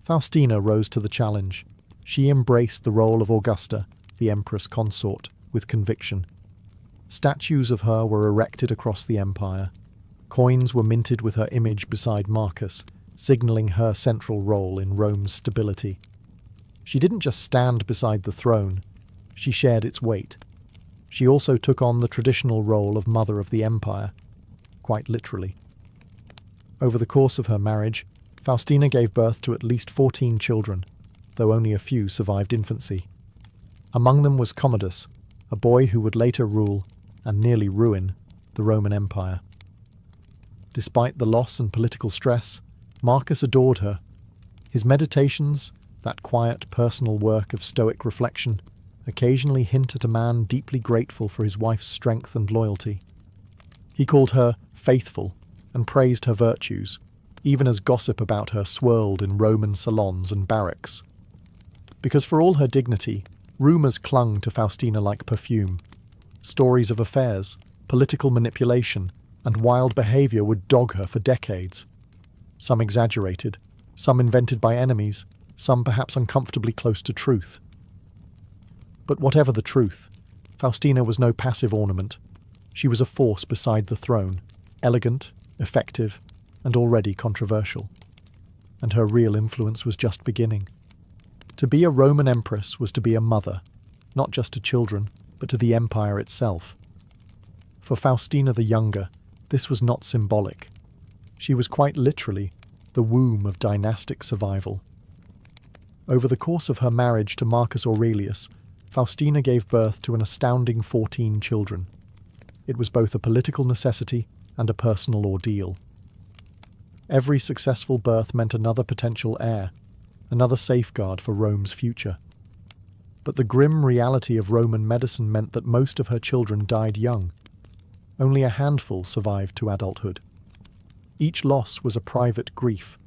Faustina rose to the challenge. She embraced the role of Augusta, the empress consort, with conviction. Statues of her were erected across the empire. Coins were minted with her image beside Marcus, signalling her central role in Rome's stability. She didn't just stand beside the throne, she shared its weight. She also took on the traditional role of mother of the empire, quite literally. Over the course of her marriage, Faustina gave birth to at least 14 children, though only a few survived infancy. Among them was Commodus, a boy who would later rule, and nearly ruin, the Roman Empire. Despite the loss and political stress, Marcus adored her. His meditations, that quiet personal work of Stoic reflection, occasionally hint at a man deeply grateful for his wife's strength and loyalty. He called her faithful and praised her virtues, even as gossip about her swirled in Roman salons and barracks. Because for all her dignity, rumours clung to Faustina like perfume. Stories of affairs, political manipulation, and wild behaviour would dog her for decades. Some exaggerated, some invented by enemies, some perhaps uncomfortably close to truth. But whatever the truth, Faustina was no passive ornament. She was a force beside the throne, elegant, effective, and already controversial. And her real influence was just beginning. To be a Roman empress was to be a mother, not just to children, but to the empire itself. For Faustina the Younger, this was not symbolic. She was quite literally the womb of dynastic survival. Over the course of her marriage to Marcus Aurelius, Faustina gave birth to an astounding 14 children. It was both a political necessity and a personal ordeal. Every successful birth meant another potential heir, another safeguard for Rome's future. But the grim reality of Roman medicine meant that most of her children died young. Only a handful survived to adulthood. Each loss was a private grief,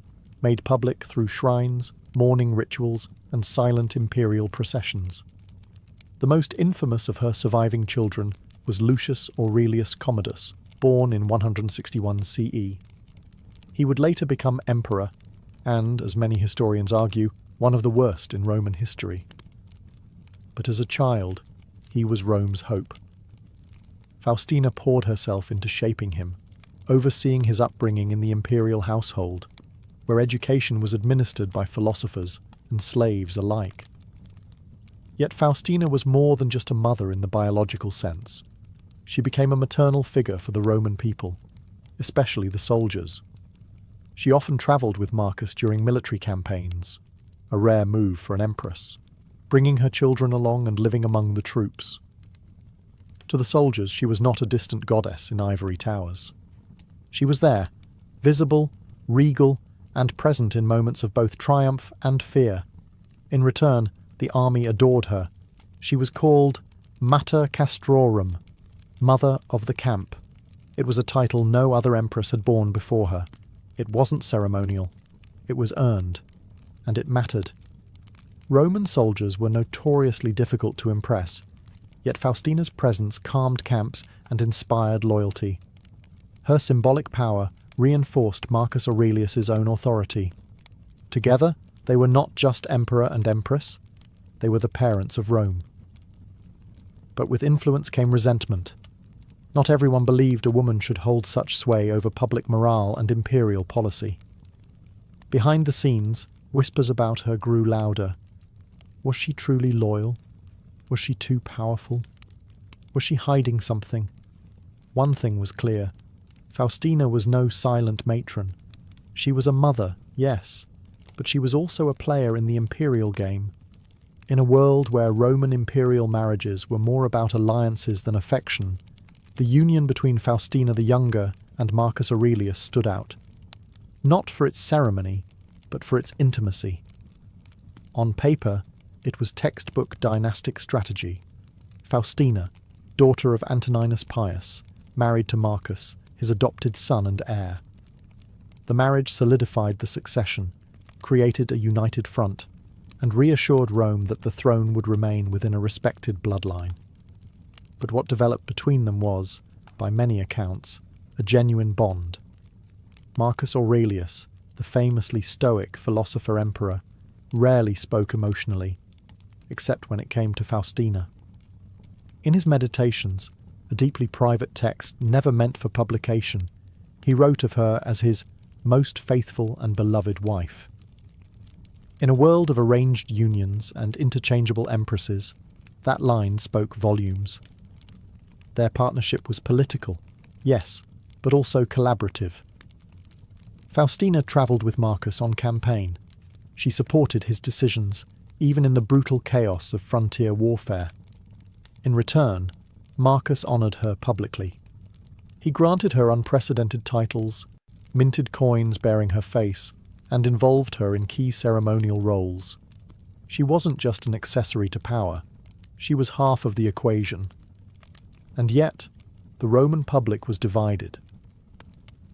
made public through shrines, mourning rituals, and silent imperial processions. The most infamous of her surviving children was Lucius Aurelius Commodus, born in 161 CE. He would later become emperor, and, as many historians argue, one of the worst in Roman history. But as a child, he was Rome's hope. Faustina poured herself into shaping him, overseeing his upbringing in the imperial household, where education was administered by philosophers and slaves alike. Yet Faustina was more than just a mother in the biological sense. She became a maternal figure for the Roman people, especially the soldiers. She often travelled with Marcus during military campaigns, a rare move for an empress, bringing her children along and living among the troops. To the soldiers, she was not a distant goddess in ivory towers. She was there, visible, regal, and present in moments of both triumph and fear. In return, the army adored her. She was called Mater Castrorum, Mother of the Camp. It was a title no other empress had borne before her. It wasn't ceremonial. It was earned. And it mattered. Roman soldiers were notoriously difficult to impress, yet Faustina's presence calmed camps and inspired loyalty. Her symbolic power reinforced Marcus Aurelius's own authority. Together, they were not just emperor and empress, they were the parents of Rome. But with influence came resentment. Not everyone believed a woman should hold such sway over public morale and imperial policy. Behind the scenes, whispers about her grew louder. Was she truly loyal? Was she too powerful? Was she hiding something? One thing was clear. Faustina was no silent matron. She was a mother, yes, but she was also a player in the imperial game. In a world where Roman imperial marriages were more about alliances than affection, the union between Faustina the Younger and Marcus Aurelius stood out, not for its ceremony, but for its intimacy. On paper, it was textbook dynastic strategy. Faustina, daughter of Antoninus Pius, married to Marcus, his adopted son and heir. The marriage solidified the succession, created a united front, and reassured Rome that the throne would remain within a respected bloodline. But what developed between them was, by many accounts, a genuine bond. Marcus Aurelius, the famously stoic philosopher-emperor, rarely spoke emotionally, except when it came to Faustina. In his Meditations, a deeply private text never meant for publication, he wrote of her as his most faithful and beloved wife. In a world of arranged unions and interchangeable empresses, that line spoke volumes. Their partnership was political, yes, but also collaborative. Faustina travelled with Marcus on campaign. She supported his decisions, even in the brutal chaos of frontier warfare. In return, Marcus honoured her publicly. He granted her unprecedented titles, minted coins bearing her face, and involved her in key ceremonial roles. She wasn't just an accessory to power, she was half of the equation. And yet, the Roman public was divided.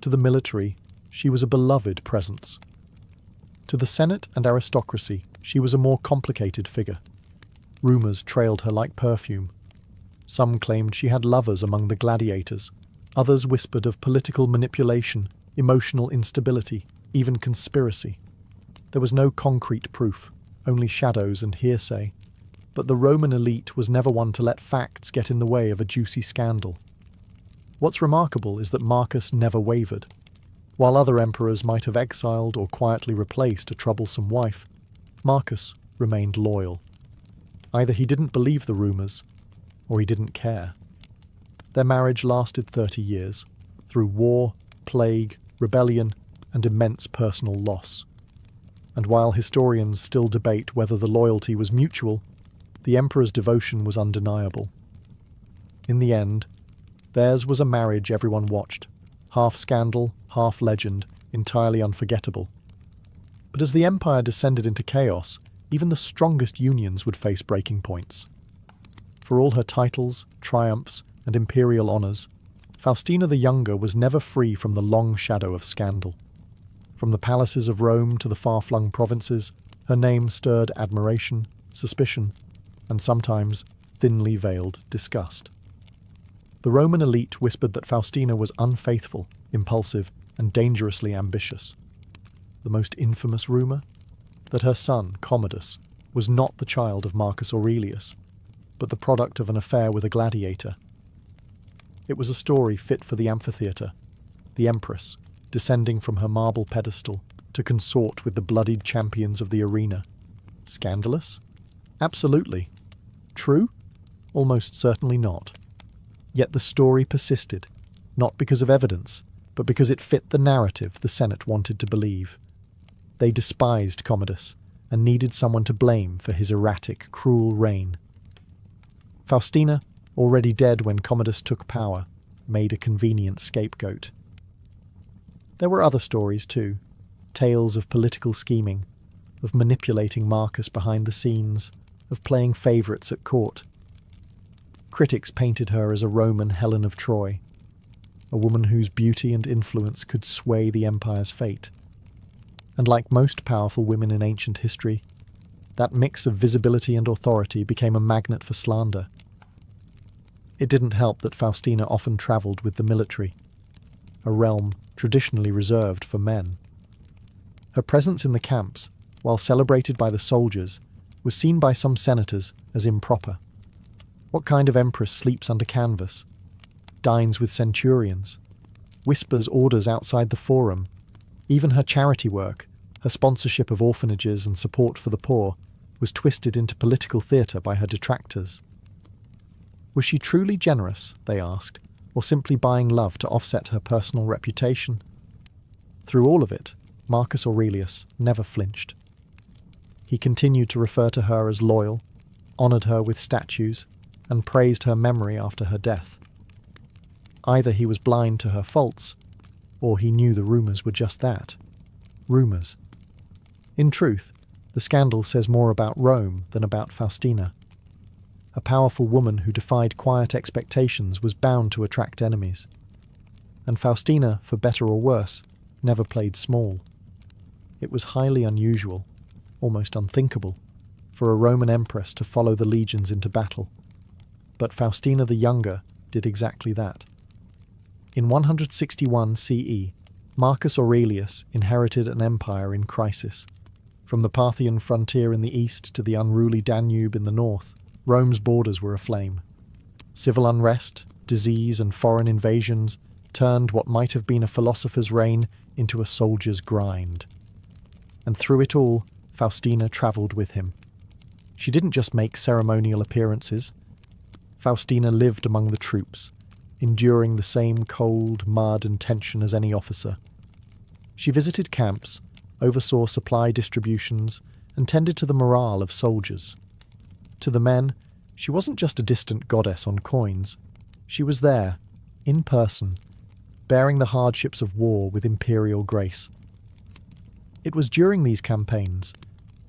To the military, she was a beloved presence. To the Senate and aristocracy, she was a more complicated figure. Rumours trailed her like perfume. Some claimed she had lovers among the gladiators. Others whispered of political manipulation, emotional instability, even conspiracy. There was no concrete proof, only shadows and hearsay. But the Roman elite was never one to let facts get in the way of a juicy scandal. What's remarkable is that Marcus never wavered. While other emperors might have exiled or quietly replaced a troublesome wife, Marcus remained loyal. Either he didn't believe the rumours, or he didn't care. Their marriage lasted 30 years, through war, plague, rebellion, and immense personal loss. And while historians still debate whether the loyalty was mutual, the emperor's devotion was undeniable. In the end, theirs was a marriage everyone watched, half scandal, half legend, entirely unforgettable. But as the empire descended into chaos, even the strongest unions would face breaking points. For all her titles, triumphs, and imperial honours, Faustina the Younger was never free from the long shadow of scandal. From the palaces of Rome to the far-flung provinces, her name stirred admiration, suspicion, and sometimes thinly veiled disgust. The Roman elite whispered that Faustina was unfaithful, impulsive, and dangerously ambitious. The most infamous rumour? That her son, Commodus, was not the child of Marcus Aurelius, but the product of an affair with a gladiator. It was a story fit for the amphitheatre, the empress, descending from her marble pedestal to consort with the bloodied champions of the arena. Scandalous? Absolutely. True? Almost certainly not. Yet the story persisted, not because of evidence, but because it fit the narrative the Senate wanted to believe. They despised Commodus and needed someone to blame for his erratic, cruel reign. Faustina, already dead when Commodus took power, made a convenient scapegoat. There were other stories too, tales of political scheming, of manipulating Marcus behind the scenes, of playing favourites at court. Critics painted her as a Roman Helen of Troy, a woman whose beauty and influence could sway the empire's fate. And like most powerful women in ancient history, that mix of visibility and authority became a magnet for slander. It didn't help that Faustina often travelled with the military, a realm traditionally reserved for men. Her presence in the camps, while celebrated by the soldiers, was seen by some senators as improper. What kind of empress sleeps under canvas, dines with centurions, whispers orders outside the forum? Even her charity work, her sponsorship of orphanages and support for the poor, was twisted into political theatre by her detractors. Was she truly generous, they asked, or simply buying love to offset her personal reputation? Through all of it, Marcus Aurelius never flinched. He continued to refer to her as loyal, honoured her with statues, and praised her memory after her death. Either he was blind to her faults, or he knew the rumours were just that, rumours. In truth, the scandal says more about Rome than about Faustina. A powerful woman who defied quiet expectations was bound to attract enemies. And Faustina, for better or worse, never played small. It was highly unusual, almost unthinkable, for a Roman empress to follow the legions into battle. But Faustina the Younger did exactly that. In 161 CE, Marcus Aurelius inherited an empire in crisis. From the Parthian frontier in the east to the unruly Danube in the north, Rome's borders were aflame. Civil unrest, disease, and foreign invasions turned what might have been a philosopher's reign into a soldier's grind. And through it all, Faustina travelled with him. She didn't just make ceremonial appearances. Faustina lived among the troops, enduring the same cold, mud, and tension as any officer. She visited camps, oversaw supply distributions, and tended to the morale of soldiers. To the men, she wasn't just a distant goddess on coins. She was there, in person, bearing the hardships of war with imperial grace. It was during these campaigns,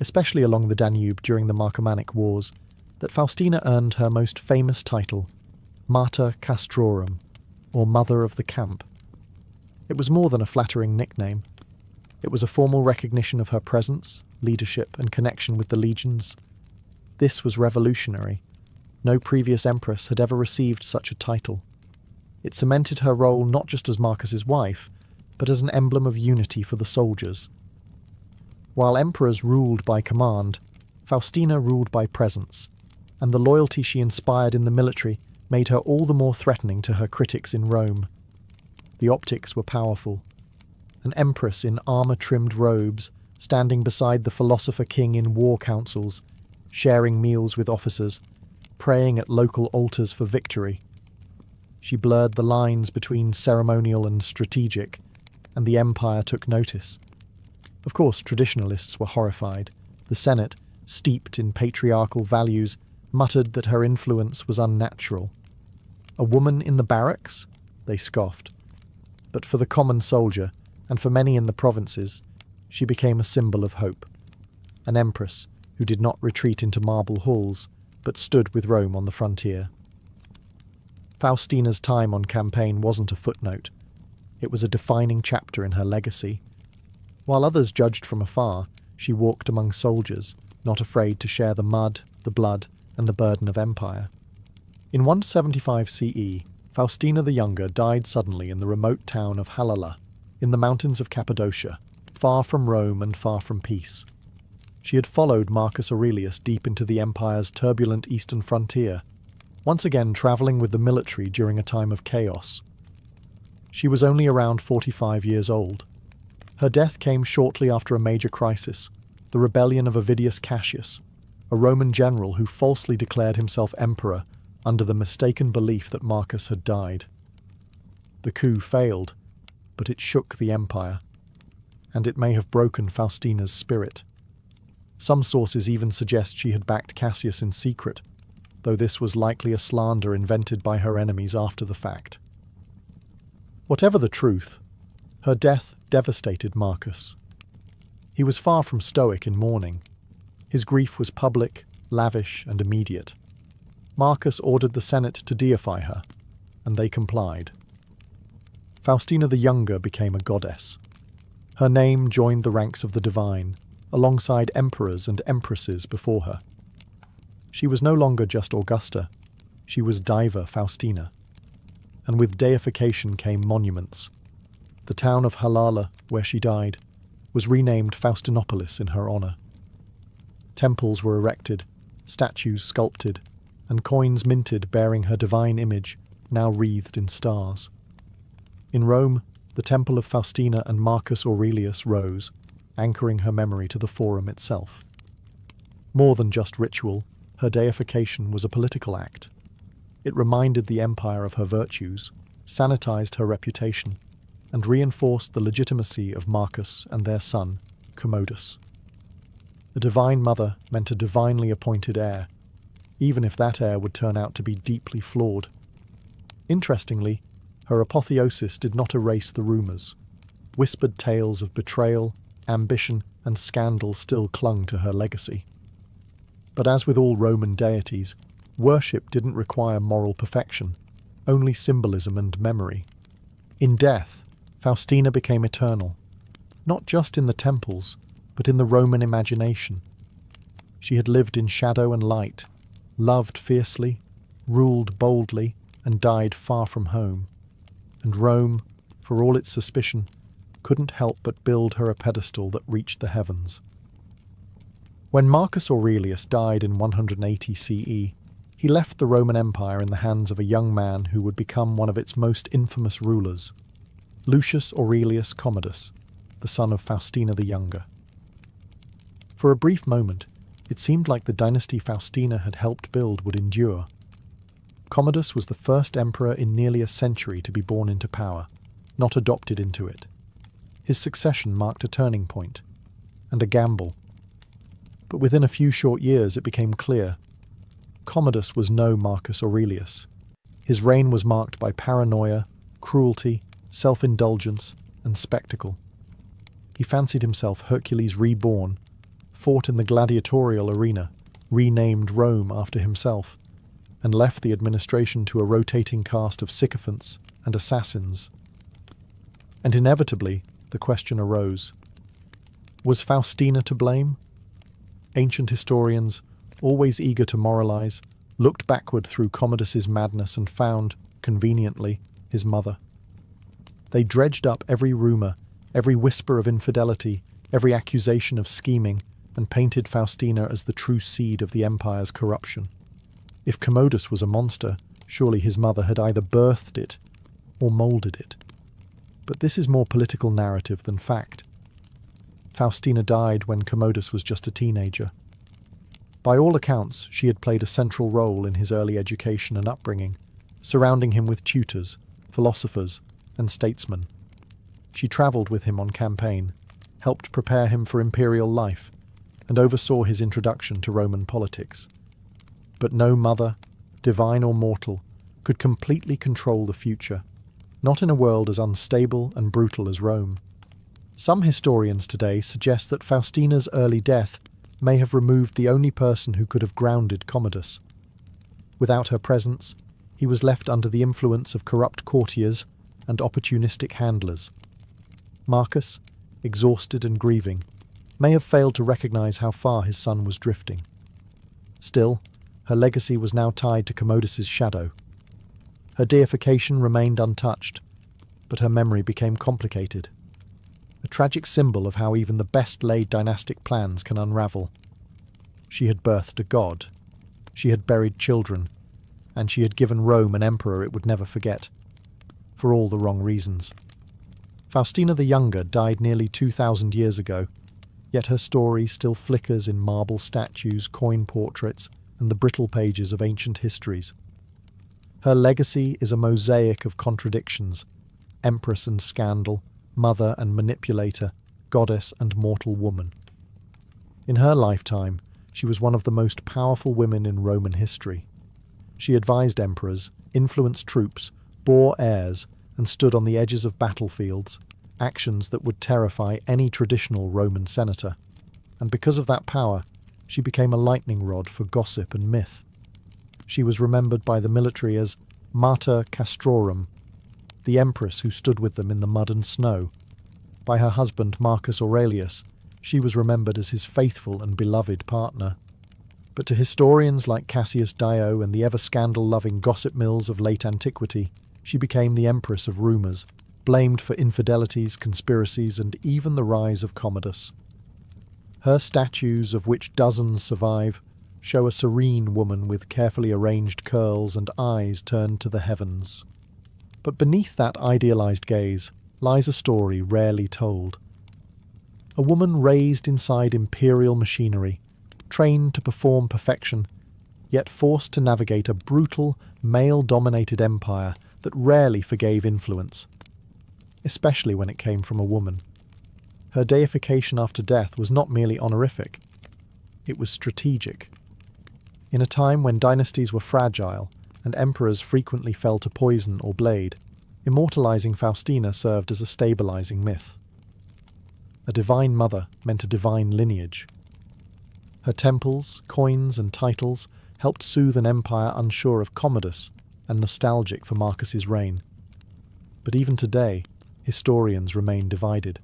especially along the Danube during the Marcomannic Wars, that Faustina earned her most famous title, Mater Castrorum, or Mother of the Camp. It was more than a flattering nickname. It was a formal recognition of her presence, leadership, and connection with the legions. This was revolutionary. No previous empress had ever received such a title. It cemented her role not just as Marcus's wife, but as an emblem of unity for the soldiers. While emperors ruled by command, Faustina ruled by presence, and the loyalty she inspired in the military made her all the more threatening to her critics in Rome. The optics were powerful. An empress in armour-trimmed robes, standing beside the philosopher king in war councils, sharing meals with officers, praying at local altars for victory. She blurred the lines between ceremonial and strategic, and the empire took notice. Of course, traditionalists were horrified. The Senate, steeped in patriarchal values, muttered that her influence was unnatural. A woman in the barracks? They scoffed. But for the common soldier, and for many in the provinces, she became a symbol of hope. An empress who did not retreat into marble halls, but stood with Rome on the frontier. Faustina's time on campaign wasn't a footnote. It was a defining chapter in her legacy. While others judged from afar, she walked among soldiers, not afraid to share the mud, the blood, and the burden of empire. In 175 CE, Faustina the Younger died suddenly in the remote town of Halala, in the mountains of Cappadocia, far from Rome and far from peace. She had followed Marcus Aurelius deep into the empire's turbulent eastern frontier, once again travelling with the military during a time of chaos. She was only around 45 years old. Her death came shortly after a major crisis, the rebellion of Avidius Cassius, a Roman general who falsely declared himself emperor under the mistaken belief that Marcus had died. The coup failed, but it shook the empire, and it may have broken Faustina's spirit. Some sources even suggest she had backed Cassius in secret, though this was likely a slander invented by her enemies after the fact. Whatever the truth, her death devastated Marcus. He was far from stoic in mourning. His grief was public, lavish, and immediate. Marcus ordered the Senate to deify her, and they complied. Faustina the Younger became a goddess. Her name joined the ranks of the divine, alongside emperors and empresses before her. She was no longer just Augusta, she was Diva Faustina. And with deification came monuments. The town of Halala, where she died, was renamed Faustinopolis in her honour. Temples were erected, statues sculpted, and coins minted bearing her divine image, now wreathed in stars. In Rome, the temple of Faustina and Marcus Aurelius rose, anchoring her memory to the forum itself. More than just ritual, her deification was a political act. It reminded the empire of her virtues, sanitized her reputation, and reinforced the legitimacy of Marcus and their son, Commodus. A divine mother meant a divinely appointed heir, even if that heir would turn out to be deeply flawed. Interestingly, her apotheosis did not erase the rumours. Whispered tales of betrayal, ambition, and scandal still clung to her legacy. But as with all Roman deities, worship didn't require moral perfection, only symbolism and memory. In death, Faustina became eternal, not just in the temples, but in the Roman imagination. She had lived in shadow and light, loved fiercely, ruled boldly, and died far from home. And Rome, for all its suspicion, couldn't help but build her a pedestal that reached the heavens. When Marcus Aurelius died in 180 CE, he left the Roman Empire in the hands of a young man who would become one of its most infamous rulers, Lucius Aurelius Commodus, the son of Faustina the Younger. For a brief moment, it seemed like the dynasty Faustina had helped build would endure. Commodus was the first emperor in nearly a century to be born into power, not adopted into it. His succession marked a turning point, and a gamble. But within a few short years it became clear. Commodus was no Marcus Aurelius. His reign was marked by paranoia, cruelty, self-indulgence, and spectacle. He fancied himself Hercules reborn, fought in the gladiatorial arena, renamed Rome after himself, and left the administration to a rotating cast of sycophants and assassins. And inevitably, the question arose: was Faustina to blame? Ancient historians, always eager to moralize, looked backward through Commodus's madness and found, conveniently, his mother. They dredged up every rumor, every whisper of infidelity, every accusation of scheming, and painted Faustina as the true seed of the empire's corruption. If Commodus was a monster, surely his mother had either birthed it or moulded it. But this is more political narrative than fact. Faustina died when Commodus was just a teenager. By all accounts, she had played a central role in his early education and upbringing, surrounding him with tutors, philosophers, and statesmen. She travelled with him on campaign, helped prepare him for imperial life, and oversaw his introduction to Roman politics. But no mother, divine or mortal, could completely control the future, not in a world as unstable and brutal as Rome. Some historians today suggest that Faustina's early death may have removed the only person who could have grounded Commodus. Without her presence, he was left under the influence of corrupt courtiers and opportunistic handlers. Marcus, exhausted and grieving, may have failed to recognize how far his son was drifting. Still, her legacy was now tied to Commodus's shadow. Her deification remained untouched, but her memory became complicated. A tragic symbol of how even the best-laid dynastic plans can unravel. She had birthed a god. She had buried children. And she had given Rome an emperor it would never forget. For all the wrong reasons. Faustina the Younger died nearly 2,000 years ago, yet her story still flickers in marble statues, coin portraits, and the brittle pages of ancient histories. Her legacy is a mosaic of contradictions: empress and scandal, mother and manipulator, goddess and mortal woman. In her lifetime, she was one of the most powerful women in Roman history. She advised emperors, influenced troops, bore heirs, and stood on the edges of battlefields, actions that would terrify any traditional Roman senator. And because of that power, she became a lightning rod for gossip and myth. She was remembered by the military as Mater Castrorum, the empress who stood with them in the mud and snow. By her husband Marcus Aurelius, she was remembered as his faithful and beloved partner. But to historians like Cassius Dio and the ever-scandal-loving gossip mills of late antiquity, she became the empress of rumours, blamed for infidelities, conspiracies, and even the rise of Commodus. Her statues, of which dozens survive, show a serene woman with carefully arranged curls and eyes turned to the heavens. But beneath that idealized gaze lies a story rarely told. A woman raised inside imperial machinery, trained to perform perfection, yet forced to navigate a brutal, male-dominated empire that rarely forgave influence, especially when it came from a woman. Her deification after death was not merely honorific. it was strategic. In a time when dynasties were fragile and emperors frequently fell to poison or blade, immortalizing Faustina served as a stabilizing myth. A divine mother meant a divine lineage. Her temples, coins, and titles helped soothe an empire unsure of Commodus and nostalgic for Marcus's reign. But even today, historians remain divided.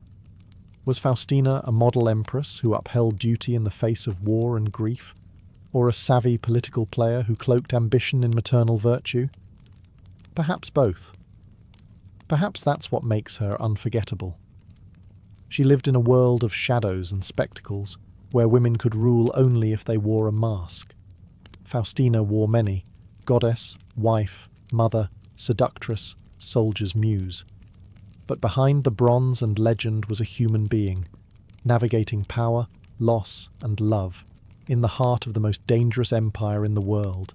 Was Faustina a model empress who upheld duty in the face of war and grief, or a savvy political player who cloaked ambition in maternal virtue? Perhaps both. Perhaps that's what makes her unforgettable. She lived in a world of shadows and spectacles, where women could rule only if they wore a mask. Faustina wore many: goddess, wife, mother, seductress, soldier's muse. But behind the bronze and legend was a human being, navigating power, loss, and love, in the heart of the most dangerous empire in the world.